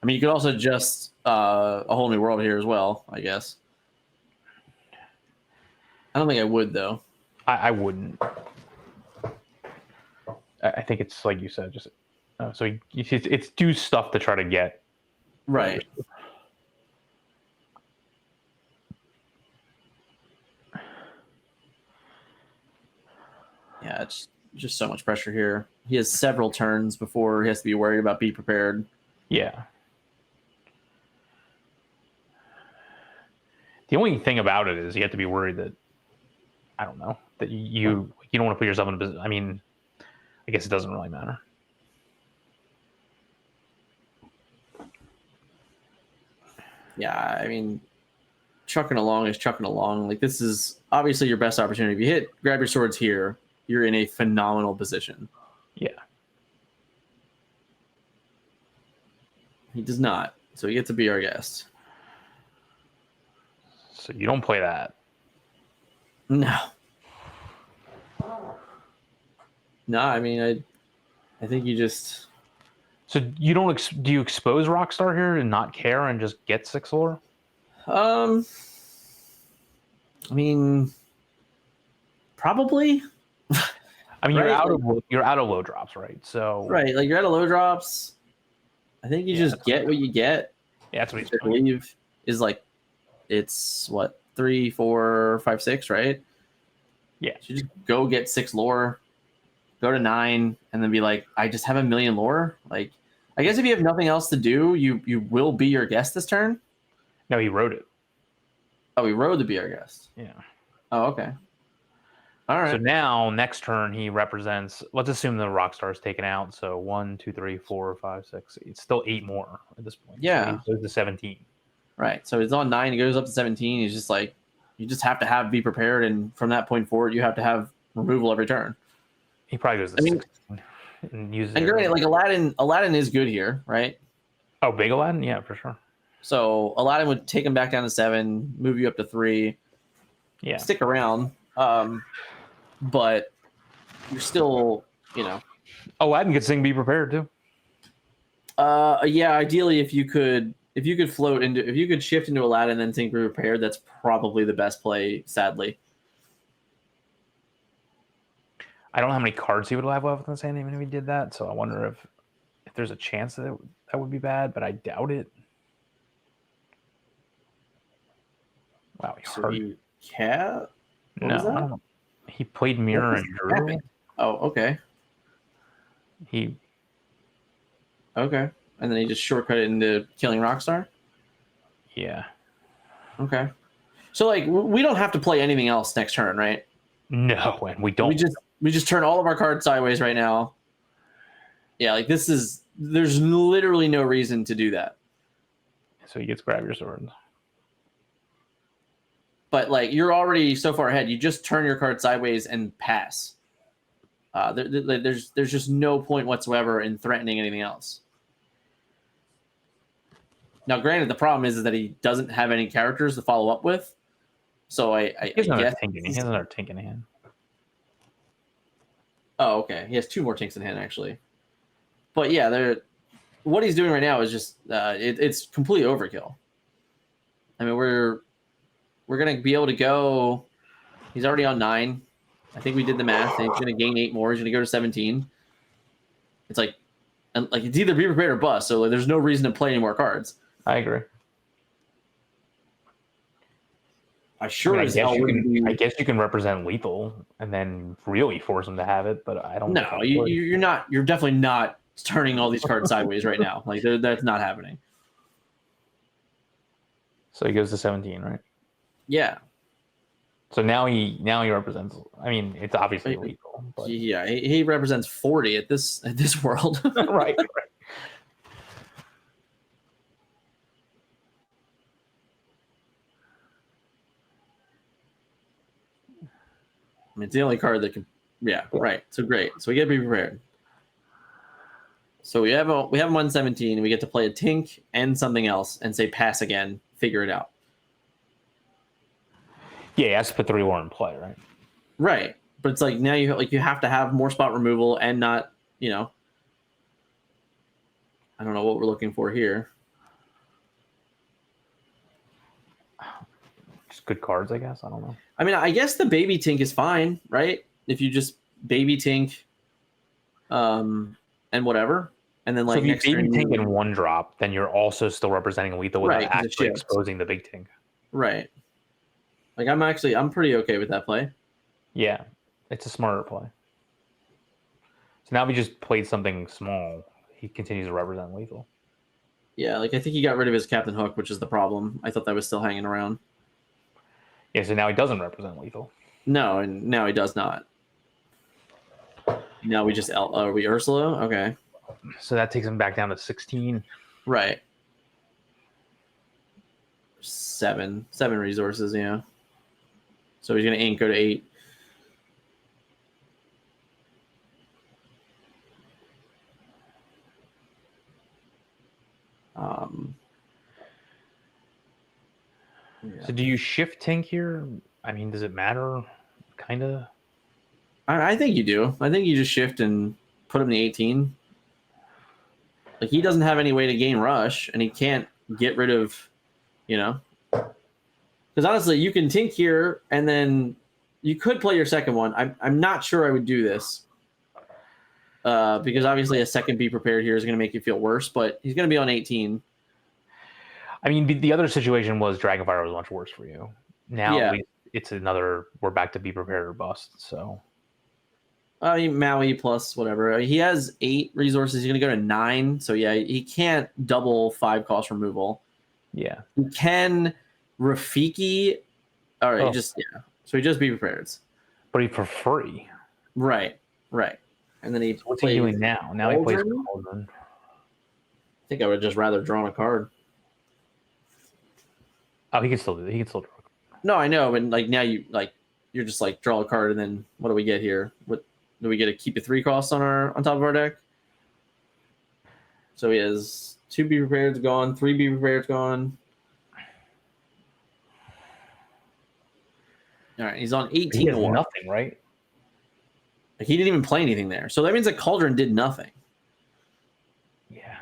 I mean, you could also just a whole new world here as well, I guess. I don't think I would though. I wouldn't. I think it's like you said, just so it's do stuff to try to get right. Yeah, it's just so much pressure here. He has several turns before he has to be worried about be prepared. Yeah. The only thing about it is you have to be worried that I don't know that you don't want to put yourself in a position. I mean, I guess it doesn't really matter. Yeah, I mean, chucking along is chucking along. Like this is obviously your best opportunity. If you grab your swords here, you're in a phenomenal position. Yeah. He does not, so he gets to be our guest. So you don't play that. No. No, I mean, I think you just. So you don't do you expose Rockstar here and not care and just get 6 lore? I mean, probably. I mean, right? you're out of low drops, right? So right, like you're out of low drops. I think you just get what you get. Yeah, that's what he's I believe is like, it's what 3, 4, 5, 6, right? Yeah. So you just go get 6 lore, go to 9, and then be like, I just have 1,000,000 lore. Like, I guess if you have nothing else to do, you will be your guest this turn. No, he wrote it. Oh, he rode to be our guest. Yeah. Oh, okay. All right. So now next turn he represents. Let's assume the Rockstar is taken out. So 1, 2, 3, 4, 5, 6. It's still 8 more at this point. Yeah. So it goes to 17. Right. So he's on 9. He goes up to 17. He's just like, you just have to be prepared, and from that point forward, you have to have removal every turn. He probably goes to 16 and uses. And great, like Aladdin is good here, right? Oh, big Aladdin, yeah, for sure. So Aladdin would take him back down to 7, move you up to 3. Yeah. Stick around, but you're still, Aladdin could sing "Be Prepared" too. Yeah. Ideally, if you could shift into Aladdin and then sing "Be Prepared," that's probably the best play. Sadly. I don't know how many cards he would have left in his hand even if he did that. So I wonder if there's a chance that that would be bad, but I doubt it. Wow, No, I don't know. He played Mirror and Drew. Oh, okay. Okay, and then he just shortcut it into killing Rockstar. Yeah. Okay. So like we don't have to play anything else next turn, right? No, and we don't. We just turn all of our cards sideways right now. Yeah, like there's literally no reason to do that. So he gets grab your sword. But like you're already so far ahead, you just turn your card sideways and pass. There's just no point whatsoever in threatening anything else. Now, granted, the problem is that he doesn't have any characters to follow up with. So I guess he has another Tink in hand. Oh, okay. He has 2 more Tinks in hand actually. But yeah, what he's doing right now is just it's completely overkill. I mean, we're gonna be able to go. He's already on 9. I think we did the math. He's gonna gain 8 more. He's gonna go to 17. It's like it's either be prepared or bust. So like, there's no reason to play any more cards. I agree. I guess you can represent lethal and then really force him to have it, but I don't. No, you're not. You're definitely not turning all these cards sideways right now. Like that's not happening. So he goes to 17, right? Yeah. So now he represents. I mean, it's obviously lethal. But... Yeah, he represents 40 at this world. Right. I mean, it's the only card that can. Yeah, right. So great. So we get to be prepared. So we have him on 17. And we get to play a Tink and something else, and say pass again. Figure it out. Yeah, he has to put 3 more in play, right? Right, but it's like now you have to have more spot removal and not I don't know what we're looking for here. Just good cards, I guess. I don't know. I mean, I guess the baby Tink is fine, right? If you just baby Tink, and whatever, and then like so if you baby Tink in 1 drop, then you're also still representing lethal without actually exposing the big Tink. Right. Like I'm pretty okay with that play. Yeah, it's a smarter play. So now we just played something small. He continues to represent lethal. Yeah, like I think he got rid of his Captain Hook, which is the problem. I thought that was still hanging around. Yeah, so now he doesn't represent lethal. No, and now he does not. Now we just are we Ursula? Okay. So that takes him back down to 16. Right. 7 resources, yeah. So he's gonna go to 8. Yeah. So do you shift Tink here? I mean, does it matter? Kind of. I think you do. I think you just shift and put him in the 18. Like he doesn't have any way to gain rush, and he can't get rid of, because honestly, you can Tink here, and then you could play your second one. I'm not sure I would do this, because obviously a second be prepared here is going to make you feel worse. But he's going to be on 18. I mean, the other situation was Dragonfire was much worse for you. Now at least it's another. We're back to be prepared or bust. So. Maui plus whatever. He has 8 resources. He's going to go to 9. So yeah, he can't double 5 cost removal. Yeah. He can Rafiki. All right, So he just be prepared. But he for free. Right. And then so what's he doing now? Now he plays Cauldron. I think I would just rather draw a card. Oh, he can still do that. He can still draw. No, I know, but like now you're just like draw a card, and then what do we get here? What do we get? To keep a 3 costs on top of our deck? So he has 2 be prepared gone, 3 be prepared gone. All right, he's on 18. He has nothing, right? Like he didn't even play anything there, so that means that Cauldron did nothing. Yeah.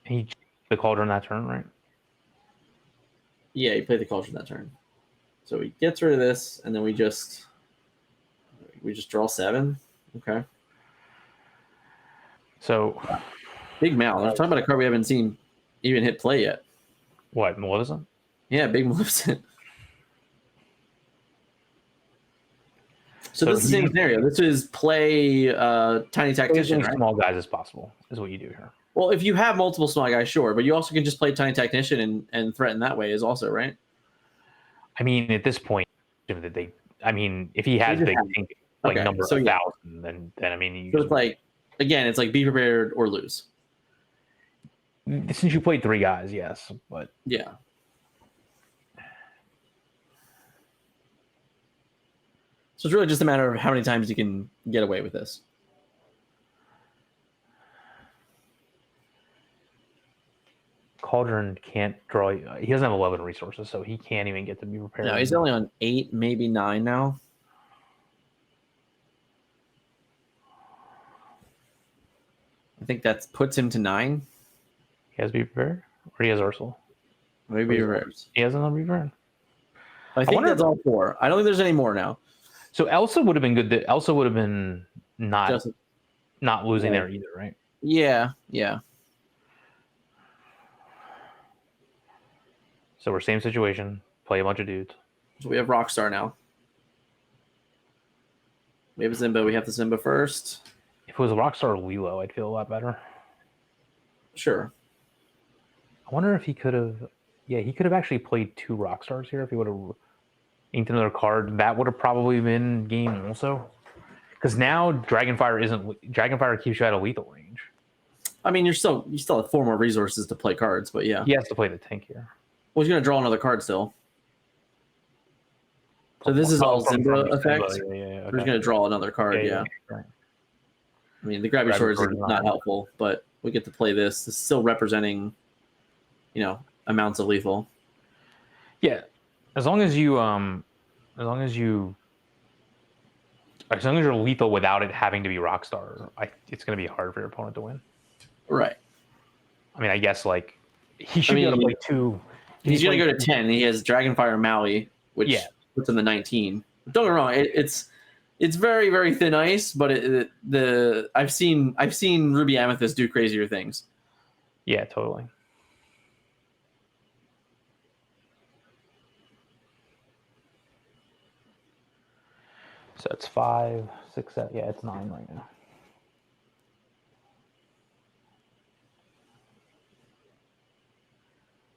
He the Cauldron that turn, right? Yeah, he played the Cauldron that turn. So he gets rid of this, and then we just draw 7. Okay. So Big Mal. We're talking about a card we haven't seen even hit play yet. What, Maleficent? Yeah, Big Maleficent. So this is the same scenario. This is play Tiny Tactician, right? Small guys as possible is what you do here. Well, if you have multiple small guys, sure, but you also can just play Tiny Tactician and threaten that way is also, right? I mean, at this point, if he has big number of 1,000, then I mean, so it's like, again, it's like be prepared or lose. Since you played 3 guys, yes, but Yeah. So it's really just a matter of how many times you can get away with this. Cauldron can't draw. He doesn't have 11 resources, so he can't even get to be prepared. No, he's only on 8, maybe 9 now. I think that puts him to 9. He has to be prepared, or he has Ursula. Maybe reverse. He has another prepared. I think that's all 4. I don't think there's any more now. So Elsa would have been good. Elsa would have been not losing there either, right? Yeah, yeah. So we're same situation. Play a bunch of dudes. So we have Rockstar now. We have Zimba. We have the Zimba first. If it was a Rockstar or Lilo, I'd feel a lot better. Sure. I wonder if he could have. Yeah, he could have actually played 2 Rockstars here if he would have inked another card. That would have probably been game also. Because now Dragonfire keeps you out of lethal range. I mean, you still have 4 more resources to play cards, but yeah. He has to play the tank here. Well, he's gonna draw another card still. So this is all Zimba effect. Yeah. Okay. He's gonna draw another card. Yeah. Right. I mean, the Grabby Shores is not helpful, but we get to play this. This is still representing, amounts of lethal. Yeah, as long as you're lethal without it having to be Rockstar, it's going to be hard for your opponent to win. Right. I mean, I guess he should be able to play 2. He's going to go to 10. He has Dragonfire Maui, which puts him to 19. Don't get me wrong, it's very, very thin ice, but I've seen Ruby Amethyst do crazier things. Yeah, totally. So it's 5, 6, 7. Yeah, it's 9 right now.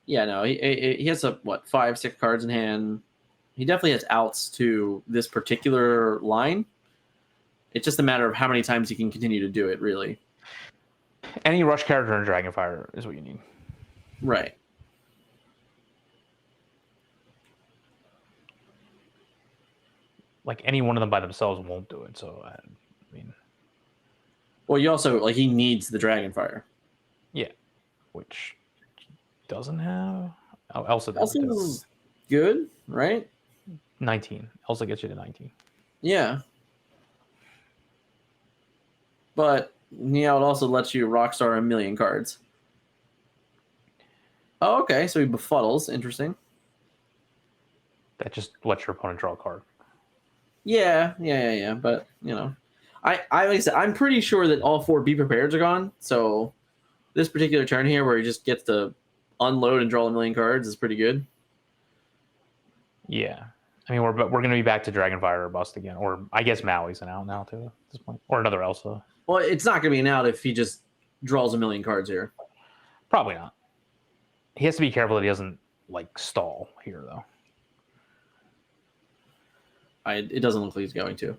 Yeah, no, he has 5, 6 cards in hand. He definitely has outs to this particular line. It's just a matter of how many times he can continue to do it, really. Any rush character in Dragonfire is what you need. Right. Any one of them by themselves won't do it. So, I mean. Well, you also, he needs the Dragonfire. Yeah. Which doesn't have. Oh, Elsa does. Elsa's good, right? 19. Elsa gets you to 19. Yeah. But, it also lets you Rockstar a million cards. Oh, okay. So he befuddles. Interesting. That just lets your opponent draw a card. Yeah. But, like I said, I'm pretty sure that all 4 Be Prepareds are gone. So this particular turn here where he just gets to unload and draw a million cards is pretty good. Yeah. I mean, we're going to be back to Dragonfire or bust again. Or I guess Maui's an out now, too, at this point. Or another Elsa. Well, it's not going to be an out if he just draws a million cards here. Probably not. He has to be careful that he doesn't, stall here, though. It doesn't look like he's going to.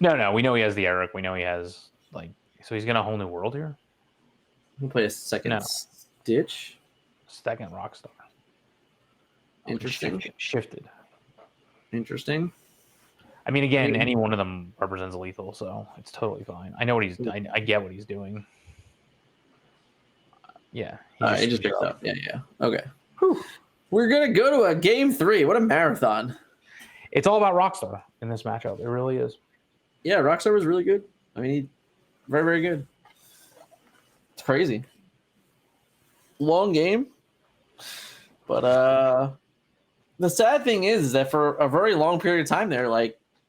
No. We know he has the Eric. We know he has, so he's going to a whole new world here? He'll play a second Stitch. Second Rockstar. Interesting. Shifted. Interesting. I mean, again, any one of them represents lethal, so it's totally fine. I know what he's. I get what he's doing. Yeah. He just picked up. Yeah. Okay. Whew. We're gonna go to a game 3. What a marathon! It's all about Rockstar in this matchup. It really is. Yeah, Rockstar was really good. I mean, very, very good. It's crazy. Long game, but the sad thing is that for a very long period of time there,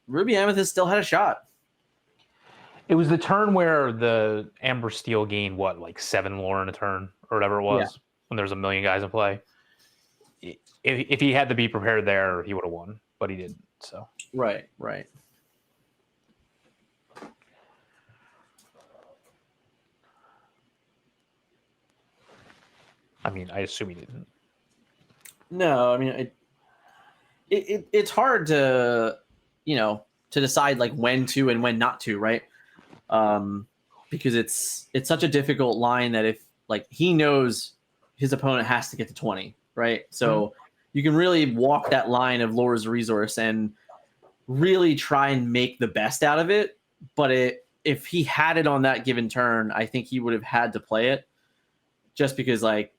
Ruby Amethyst still had a shot. It was the turn where the Amber Steel gained 7 lore in a turn or whatever it was when there's a million guys in play. If he had to be prepared there, he would have won, but he didn't. So right. I mean, I assume he didn't. No, I mean it's hard to to decide when to and when not to, right? Because it's such a difficult line that like he knows his opponent has to get to 20, right? So you can really walk that line of lure as a resource and really try and make the best out of it. But if he had it on that given turn, I think he would have had to play it, just because like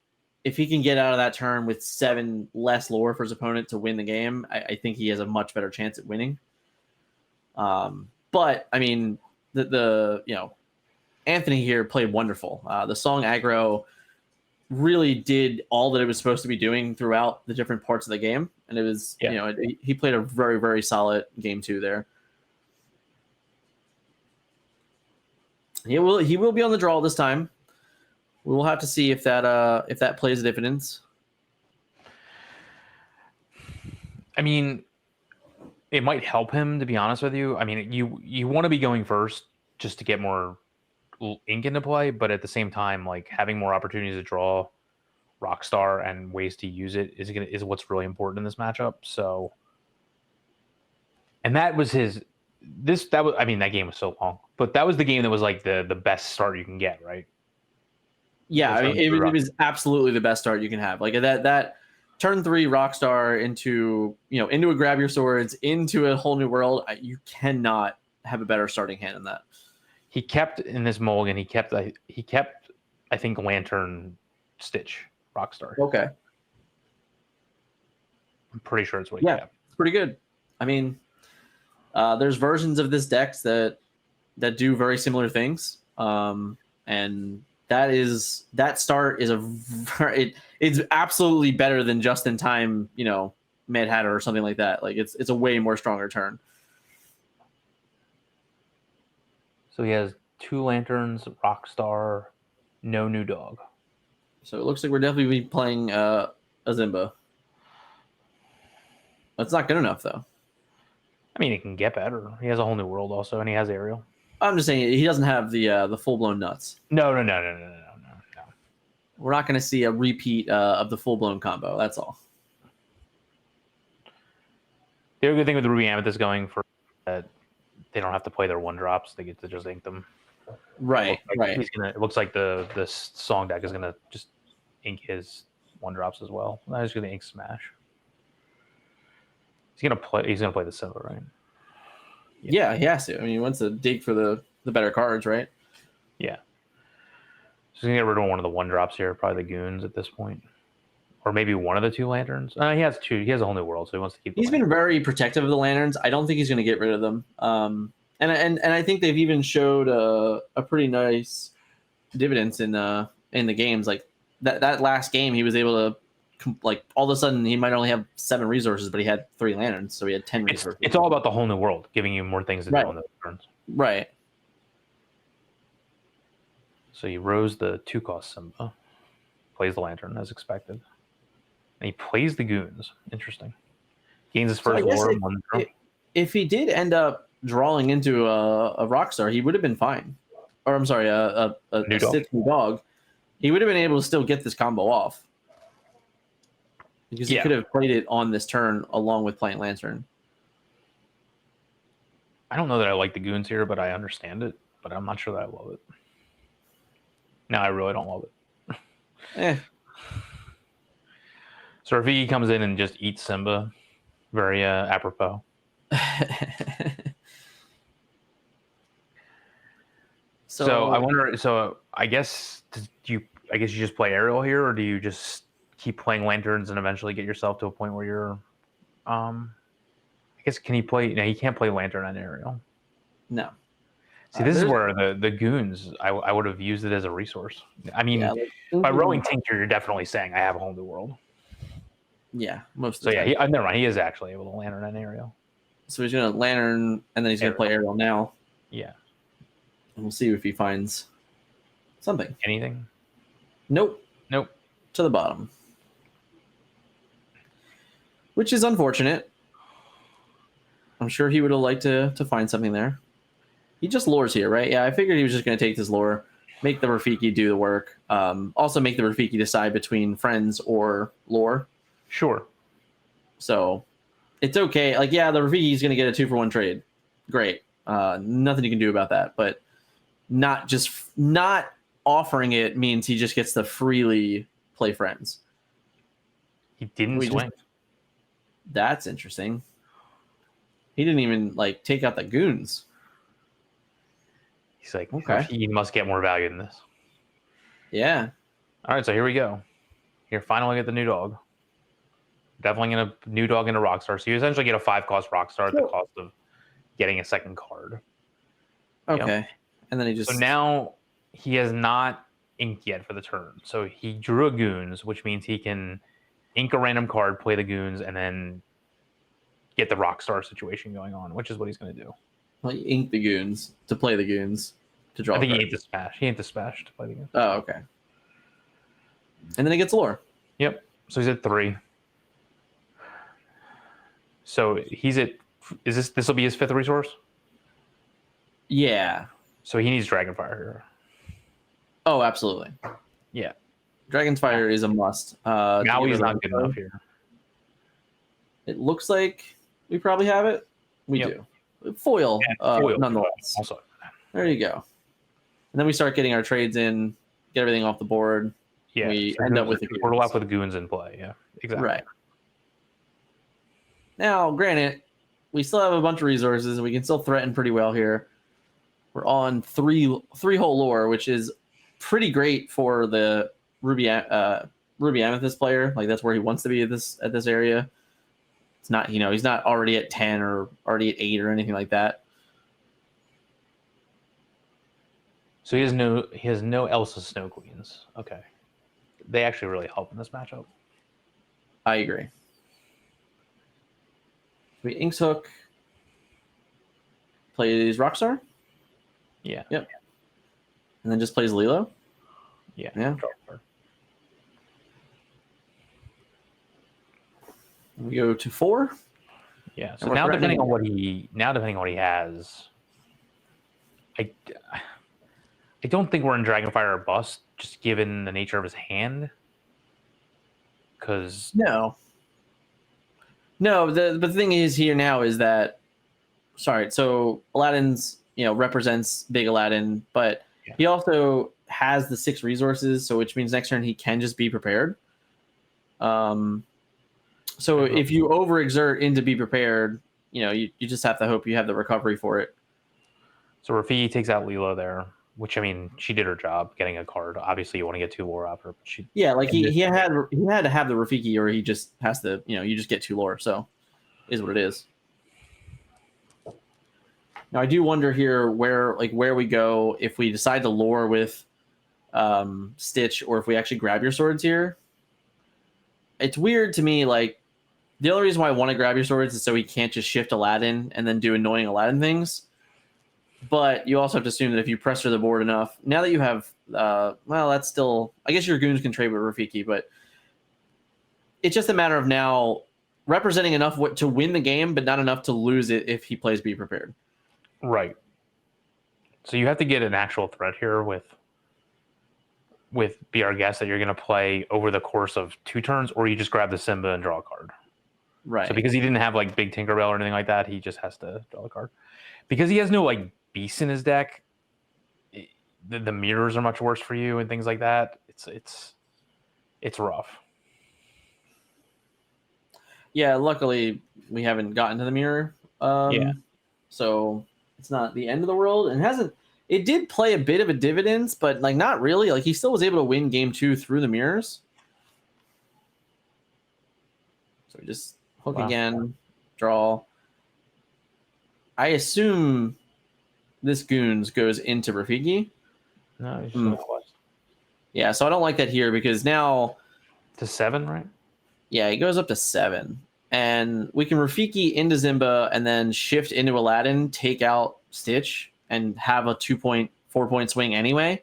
if he can get out of that turn with 7 less lore for his opponent to win the game, I think he has a much better chance at winning. But I mean, the Anthony here played wonderful. The song aggro really did all that it was supposed to be doing throughout the different parts of the game, and it was he played a very, very solid game 2 there. He will be on the draw this time. We will have to see if that plays dividends. I mean, it might help him, to be honest with you. I mean, you want to be going first just to get more ink into play, but at the same time, like having more opportunities to draw Rockstar and ways to use it is what's really important in this matchup. So, and that was I mean, that game was so long, but that was the game that was like the best start you can get, right? Yeah, I mean, it was absolutely the best start you can have. Like that turn 3 Rockstar into a grab your swords into a whole new world. You cannot have a better starting hand than that. He kept in this mulligan. He kept I think Lantern Stitch Rockstar. Okay, I'm pretty sure it's what he kept. It's pretty good. I mean, there's versions of this deck that do very similar things, and that start is it's absolutely better than just in time, Mad Hatter or something like that. Like it's a way more stronger turn. So he has 2 lanterns, Rockstar, no new dog. So it looks like we're definitely playing a Zimba. That's not good enough though. I mean, it can get better. He has a whole new world also, and he has aerial. I'm just saying he doesn't have the full blown nuts. No. We're not going to see a repeat of the full blown combo. That's all. The other good thing with the Ruby Amethyst going for that, they don't have to play their 1-drops. They get to just ink them. Right. It looks like the song deck is gonna just ink his 1-drops as well. I'm just gonna ink Smash. He's gonna play the Simba, right? Yeah, he has to. I mean, he wants to dig for the better cards, right? Yeah. So he's gonna get rid of one of the 1-drops here, probably the Goons at this point. Or maybe one of the 2 lanterns. He has 2. He has a whole new world, so he wants to keep. He's been very protective of the lanterns. I don't think he's going to get rid of them. And I think they've even showed a pretty nice dividends in the games. Like that last game, he was able to like all of a sudden he might only have 7 resources, but he had 3 lanterns, so he had 10 resources. It's all about the whole new world, giving you more things to do on those turns. Right. So he rose the 2-cost Simba, plays the lantern as expected. And he plays the Goons. Interesting. Gains his first lore. If he did end up drawing into a Rockstar, he would have been fine. Or I'm sorry, a new dog. He would have been able to still get this combo off. Because he could have played it on this turn along with playing Lantern. I don't know that I like the Goons here, but I understand it. But I'm not sure that I love it. No, I really don't love it. So Rafiki comes in and just eats Simba, very apropos. So I wonder. So I guess you just play aerial here, or do you just keep playing lanterns and eventually get yourself to a point where you're? I guess can he play? No, he can't play lantern on aerial. No. See, this is where the Goons. I would have used it as a resource. I mean, by rowing Tincture, you're definitely saying I have a whole new world. Yeah, most. So yeah, never mind. He is actually able to lantern and aerial. So he's gonna lantern, and then he's gonna play aerial now. Yeah, and we'll see if he finds something. Anything? Nope. To the bottom, which is unfortunate. I'm sure he would have liked to find something there. He just lures here, right? Yeah, I figured he was just gonna take this lure, make the Rafiki do the work. Also make the Rafiki decide between friends or lore. Sure. So it's okay. Like, yeah, the Rafiki is going to get a 2-for-1 trade. Great. Nothing you can do about that. But not offering it means he just gets to freely play friends. He didn't swing. That's interesting. He didn't even like take out the goons. He's like, okay, he must get more value than this. Yeah. All right, so here we go. You're finally get the new dog. Definitely a new dog into Rockstar. So you essentially get a 5-cost Rockstar at the cost of getting a second card. Okay. Yep. And then he just... So now he has not inked yet for the turn. So he drew a goons, which means he can ink a random card, play the goons, and then get the Rockstar situation going on, which is what he's going to do. Well, he inked the goons to play the goons to draw. I think he ain't the smash. He ain't the smash to play the goons. Oh, okay. And then he gets lore. Yep. So he's at 3. So he's at... This will be his 5th resource? Yeah. So he needs Dragonfire here. Oh, absolutely. Yeah. Dragonfire is a must. Now he's not good enough here. It looks like we probably have it. We do. Foil, nonetheless. Also. There you go. And then we start getting our trades in, get everything off the board. Yeah. We end up with we're left with goons in play. Yeah. Exactly. Right. Now, granted, we still have a bunch of resources and we can still threaten pretty well here. We're on three hole lore, which is pretty great for the Ruby Amethyst player. Like that's where he wants to be at this area. It's not, he's not already at 10 or already at 8 or anything like that. So he has no Elsa Snow Queens. Okay. They actually really help in this matchup. I agree. We Inks Hook plays Rockstar. Yeah. Yep. And then just plays Lilo. Yeah. Yeah. We go to 4. Yeah. So now depending on what he has, I don't think we're in Dragonfire or bust, just given the nature of his hand. Because no, the thing is here now is that so Aladdin's represents Big Aladdin, but he also has the 6 resources, so which means next turn he can just be prepared. So if you overexert into be prepared, you just have to hope you have the recovery for it. So Rafiki takes out Lilo there, which I mean she did her job getting a card. Obviously you want to get 2 lore out of her, but he had to have the Rafiki, or he just has to you just get 2 lore. So is what it is. Now I do wonder here where we go if we decide to lore with Stitch, or if we actually grab your swords here. It's weird to me, like the only reason why I want to grab your swords is so he can't just shift Aladdin and then do annoying Aladdin things. But you also have to assume that if you pressure the board enough, now that you have that's still, I guess your goons can trade with Rafiki, but it's just a matter of now representing enough to win the game, but not enough to lose it if he plays Be Prepared. Right. So you have to get an actual threat here with Be Our Guest that you're going to play over the course of 2 turns, or you just grab the Simba and draw a card. Right. So because he didn't have like big Tinkerbell or anything like that, he just has to draw a card. Because he has no like beasts in his deck, the mirrors are much worse for you and things like that. It's rough. Yeah, luckily we haven't gotten to the mirror. So it's not the end of the world, and it did play a bit of a dividends, but like not really. Like he still was able to win game 2 through the mirrors. So we just hook again, draw. I assume this goons goes into Rafiki. No, he's still Yeah, so I don't like that here because now to 7, right? Yeah, it goes up to 7. And we can Rafiki into Zimba and then shift into Aladdin, take out Stitch, and have a 4-point swing anyway.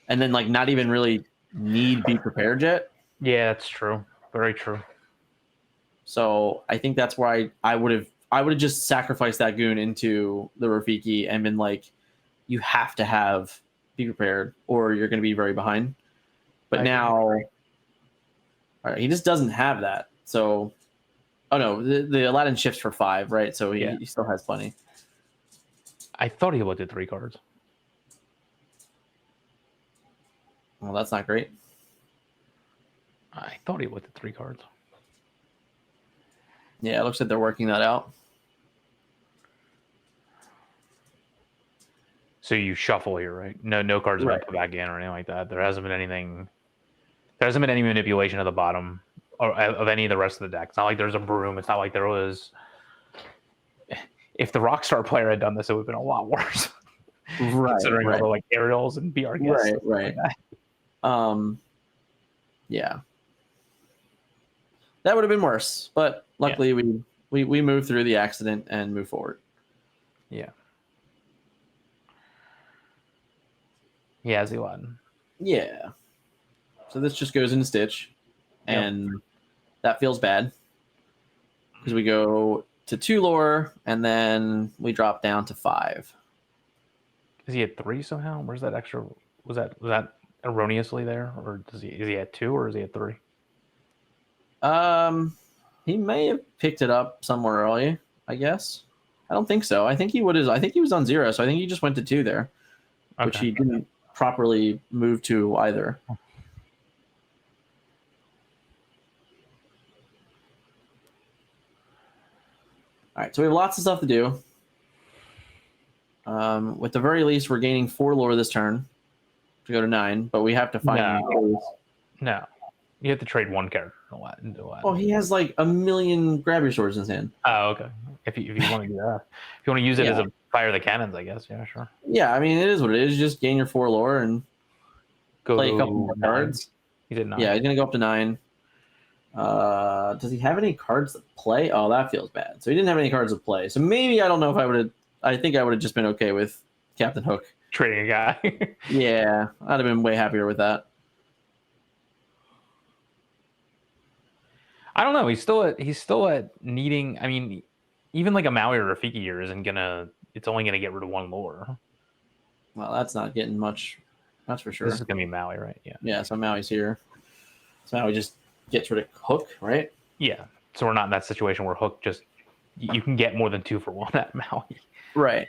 And then like not even really need Be Prepared yet. Yeah, that's true. Very true. So I think that's why I would have just sacrificed that goon into the Rafiki and been like, you have to have Be Prepared or you're going to be very behind. But now, all right, he just doesn't have that. So, oh no, the Aladdin shifts for 5, right? So he still has plenty. I thought he looked at 3 cards. Well, that's not great. I thought he looked at 3 cards. Yeah, it looks like they're working that out. So you shuffle here, right? No cards have Right. been put back in or anything like that. There hasn't been anything. There hasn't been any manipulation of the bottom or of any of the rest of the deck. It's not like there's a broom. It's not like there was. If the Rockstar player had done this, it would have been a lot worse. Right. Considering all the like aerials and BR guests. Right. Yeah. That would have been worse, but luckily we moved through the accident and moved forward. Yeah. He has Aladdin. Yeah. So this just goes into Stitch, and that feels bad because we go to 2 lore and then we drop down to 5. Is he at 3 somehow? Where's that extra? Was that erroneously there, or is he at 2 or is he at 3? He may have picked it up somewhere early, I guess. I don't think so. I think he was on 0, so I think he just went to 2 there, which he didn't properly move to either. All right, so we have lots of stuff to do. With the very least, we're gaining 4 lore this turn to go to 9, but we have to find. No, you have to trade 1 character into Aladdin. Oh, he has like a million grab your swords in his hand. Oh, okay. If you want to do that, if you want to use it as a fire the cannons, I guess. Yeah, sure. Yeah, I mean it is what it is. Just gain your 4 lore and play a couple more cards. He did 9. Yeah, he's gonna go up to 9. Does he have any cards to play? Oh, that feels bad. So he didn't have any cards to play. So maybe I don't know if I would have. I think I would have just been okay with Captain Hook trading a guy. Yeah, I'd have been way happier with that. I don't know. He's still at needing. I mean, even like a Maui or Rafiki year isn't gonna. It's only gonna get rid of 1 lore. Well, that's not getting much. That's for sure. This is gonna be Maui, right? Yeah. Yeah. So Maui's here. So Maui just gets rid of Hook, right? Yeah. So we're not in that situation where Hook just you can get more than 2 for 1 at Maui. Right.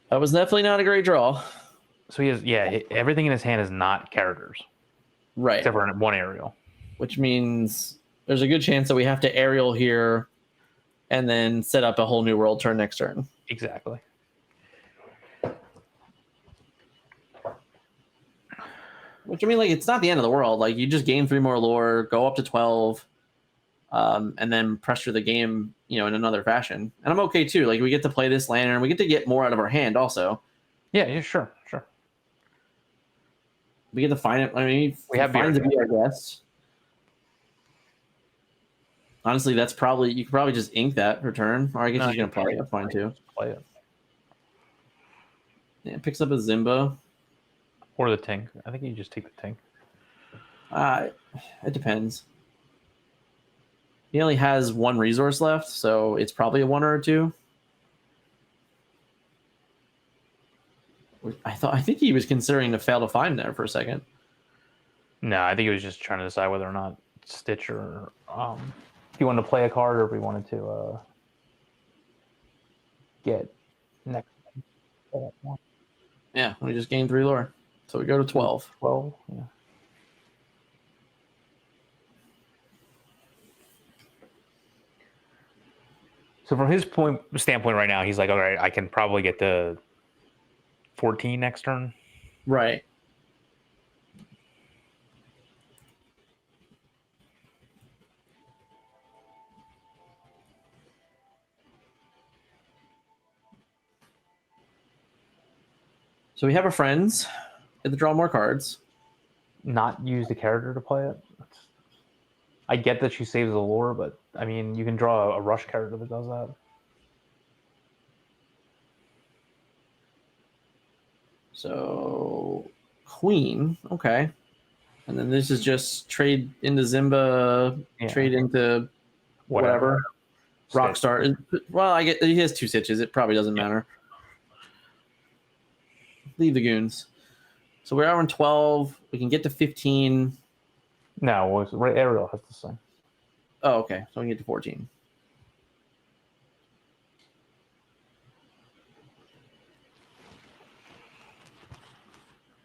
That was definitely not a great draw. So he has everything in his hand is not characters, right? Except for 1 aerial, which means there's a good chance that we have to aerial here, and then set up a whole new world turn next turn. Exactly. Which I mean, like it's not the end of the world. Like you just gain 3 more lore, go up to 12, and then pressure the game, in another fashion. And I'm okay too. Like we get to play this lantern, we get to get more out of our hand also. Yeah, sure. We get to find it. I mean, we have fine to be our guest. Honestly, you could probably just ink that for turn, or I guess he's gonna play it. Fine too. Play it. Yeah, it picks up a Zimba. Or the Tink. I think you just take the Tink. It depends. He only has 1 resource left, so it's probably a 1 or a 2. I think he was considering to fail to find there for a second. No, I think he was just trying to decide whether or not Stitch or if he wanted to play a card or if he wanted to get next. Yeah, we just gained 3 lore. So we go to 12. 12, yeah. So from his standpoint right now, he's like, all right, I can probably get to 14 next turn. Right. So we have our friends. Get to draw more cards. Not use the character to play it. I get that she saves the lore, but I mean, you can draw a rush character that does that. So Queen, okay. And then this is just trade into Zimba, trade into whatever. Rockstar. Well, I get he has 2 Stitches. It probably doesn't matter. Leave the goons. So we're on 12. We can get to 15. No, Ariel has the same. Oh, okay. So we can get to 14.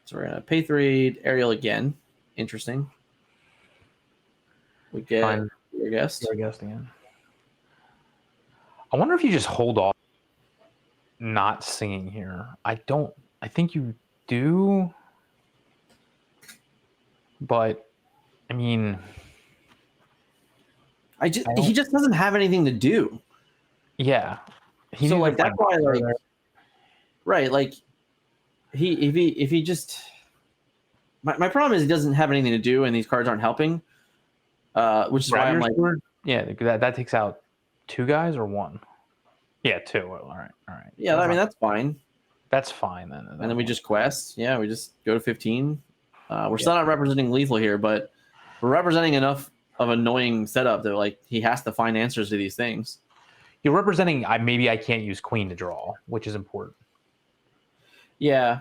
So we're gonna pay 3 Ariel again. Interesting. We get your guest. Your guest again. I wonder if you just hold off not singing here. I think you do. But I mean, he just doesn't have anything to do. Yeah. So like that's why like right, like if he just my problem is he doesn't have anything to do and these cards aren't helping. Which is why I'm like yeah, that takes out 2 guys or 1? Yeah, 2. All right. Yeah, I mean that's fine. That's fine then. And then we just quest. Yeah, we just go to 15. We're still not representing lethal here, but we're representing enough of annoying setup that like he has to find answers to these things. You're representing maybe I can't use queen to draw, which is important. Yeah.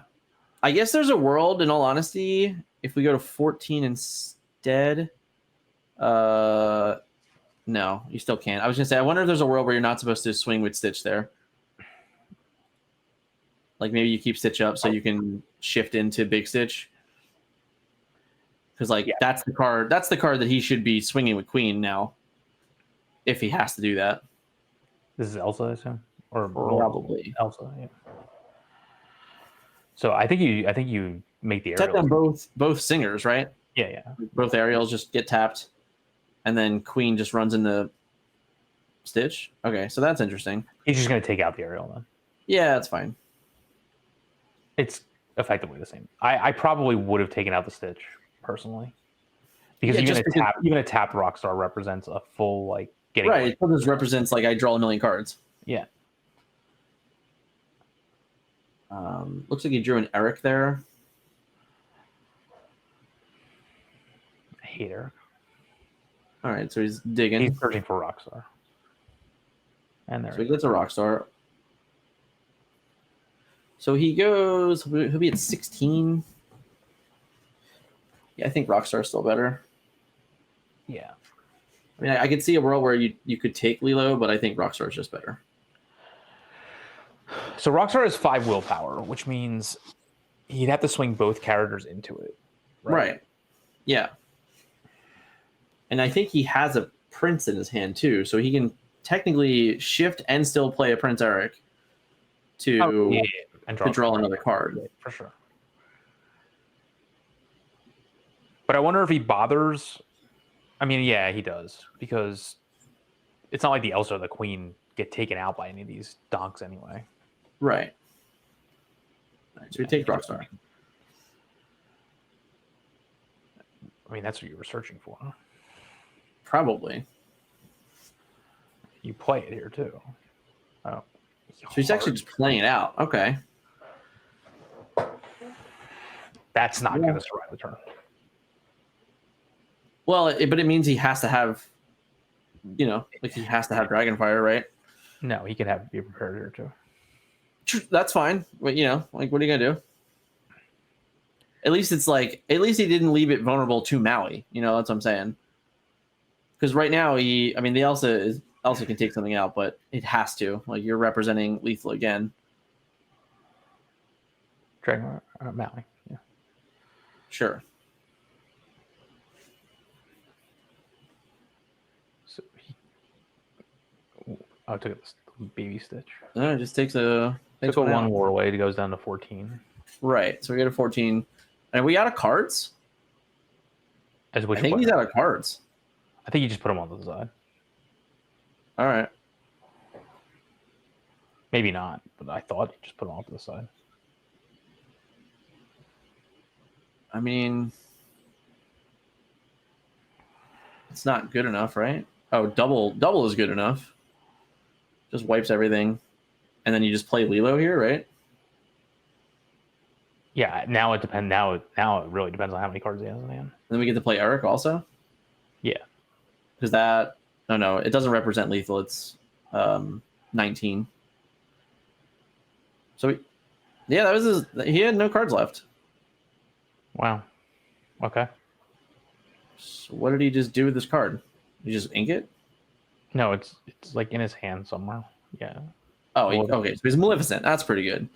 I guess there's a world, in all honesty, if we go to 14 instead. No, you still can't. I was gonna say, I wonder if there's a world where you're not supposed to swing with Stitch there. Like maybe you keep Stitch up so you can shift into Big Stitch. Because like that's the card that he should be swinging with Queen now. If he has to do that. This is Elsa, I assume? Or probably Elsa, yeah. So I think you make the Ariel. Tap down both singers, right? Yeah. Both Ariels just get tapped, and then Queen just runs into Stitch. Okay, so that's interesting. He's just gonna take out the Ariel then. Yeah, that's fine. It's effectively the same. I probably would have taken out the Stitch personally, because even a tapped Rockstar represents a full like getting right. It just represents like I draw a million cards. Yeah. Looks like he drew an Eric there. I hate Eric. All right, so he's digging. He's searching for Rockstar. And there. So he gets a Rockstar. So he goes. He'll be at 16. Yeah, I think Rockstar is still better. Yeah. I mean, I could see a world where you could take Lilo, but I think Rockstar is just better. So Rockstar has 5 willpower, which means he'd have to swing both characters into it. Right. Yeah. And I think he has a Prince in his hand too, so he can technically shift and still play a Prince Eric to draw another card. Yeah, for sure. But I wonder if he bothers. I mean, yeah, he does, because it's not like the Elsa or the Queen get taken out by any of these donks anyway. Right. So we take Rockstar. I mean, that's what you were searching for, huh? Probably. You play it here too. Oh. So he's actually just playing it out. Okay. That's not going to survive the turn. Well, but it means he has to have, like he has to have Dragonfire, right? No, he can be prepared here too. That's fine. But, like, what are you going to do? At least he didn't leave it vulnerable to Maui. That's what I'm saying. Because right now, the Elsa can take something out, but it has to. Like, you're representing lethal again. Dragon Maui, yeah. Sure. So I took a baby Stitch. No, it just takes a... Took a 1 war away. It goes down to 14. Right, so we go to 14. And are we out of cards? I think he's out of cards. I think you just put him on the side. All right. Maybe not, but I thought you just put him off to the side. I mean, it's not good enough, right? Oh, double is good enough. Just wipes everything. And then you just play Lilo here, right? Yeah, now it depends. Now it really depends on how many cards he has in hand. And then we get to play Eric also? Yeah. Because no, it doesn't represent lethal. It's 19. So, that was he had no cards left. Wow. Okay. So what did he just do with this card? You just ink it? No, it's like in his hand somewhere. Yeah. Oh, okay. So he's Maleficent. That's pretty good.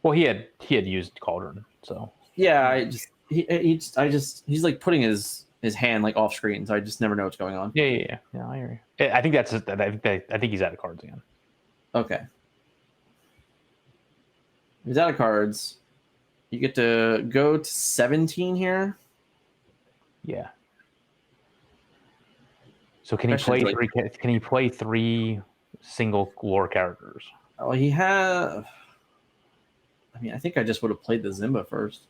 Well, he had used Cauldron, so Yeah, he's like putting his hand like off screen, so I just never know what's going on. Yeah. I hear you. I think that's just, I think he's out of cards again. Okay. He's out of cards. You get to go to 17 here. Yeah. So can he play three? Can he play 3 single lore characters? Oh, he have. I mean, I think I just would have played the Zimba first.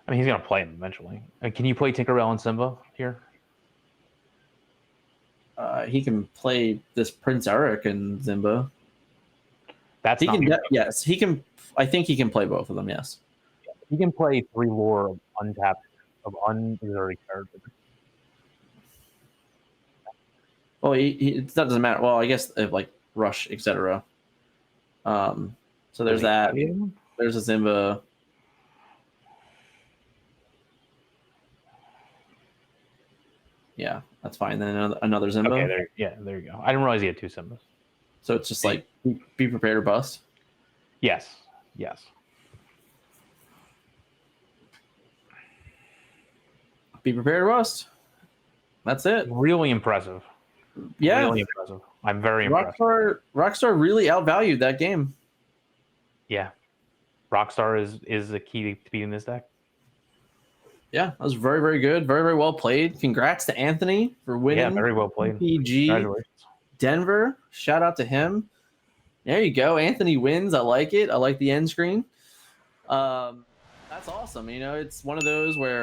I mean, he's gonna play him eventually. Can you play Tinkerbell and Simba here? He can play this Prince Eric and Zimba. That's he can. Yes, he can. I think he can play both of them. Yes, he can play 3 lore of untapped of unexerted characters. Well, it doesn't matter. Well, I guess if like Rush, etc. So there's that. There's a Zimba. Yeah, that's fine. Then another Zimba. Okay, there you go. I didn't realize he had 2 Simbas. So it's just like be prepared or bust. Yes. Be prepared or bust. That's it. Really impressive. Yeah, really impressive. I'm very impressed. Rockstar really outvalued that game. Yeah, Rockstar is the key to beating this deck. Yeah, that was very, very good. Very, very well played. Congrats to Anthony for winning. Yeah, very well played. PG Denver. Shout out to him. There you go. Anthony wins. I like it. I like the end screen. That's awesome. You know, it's one of those where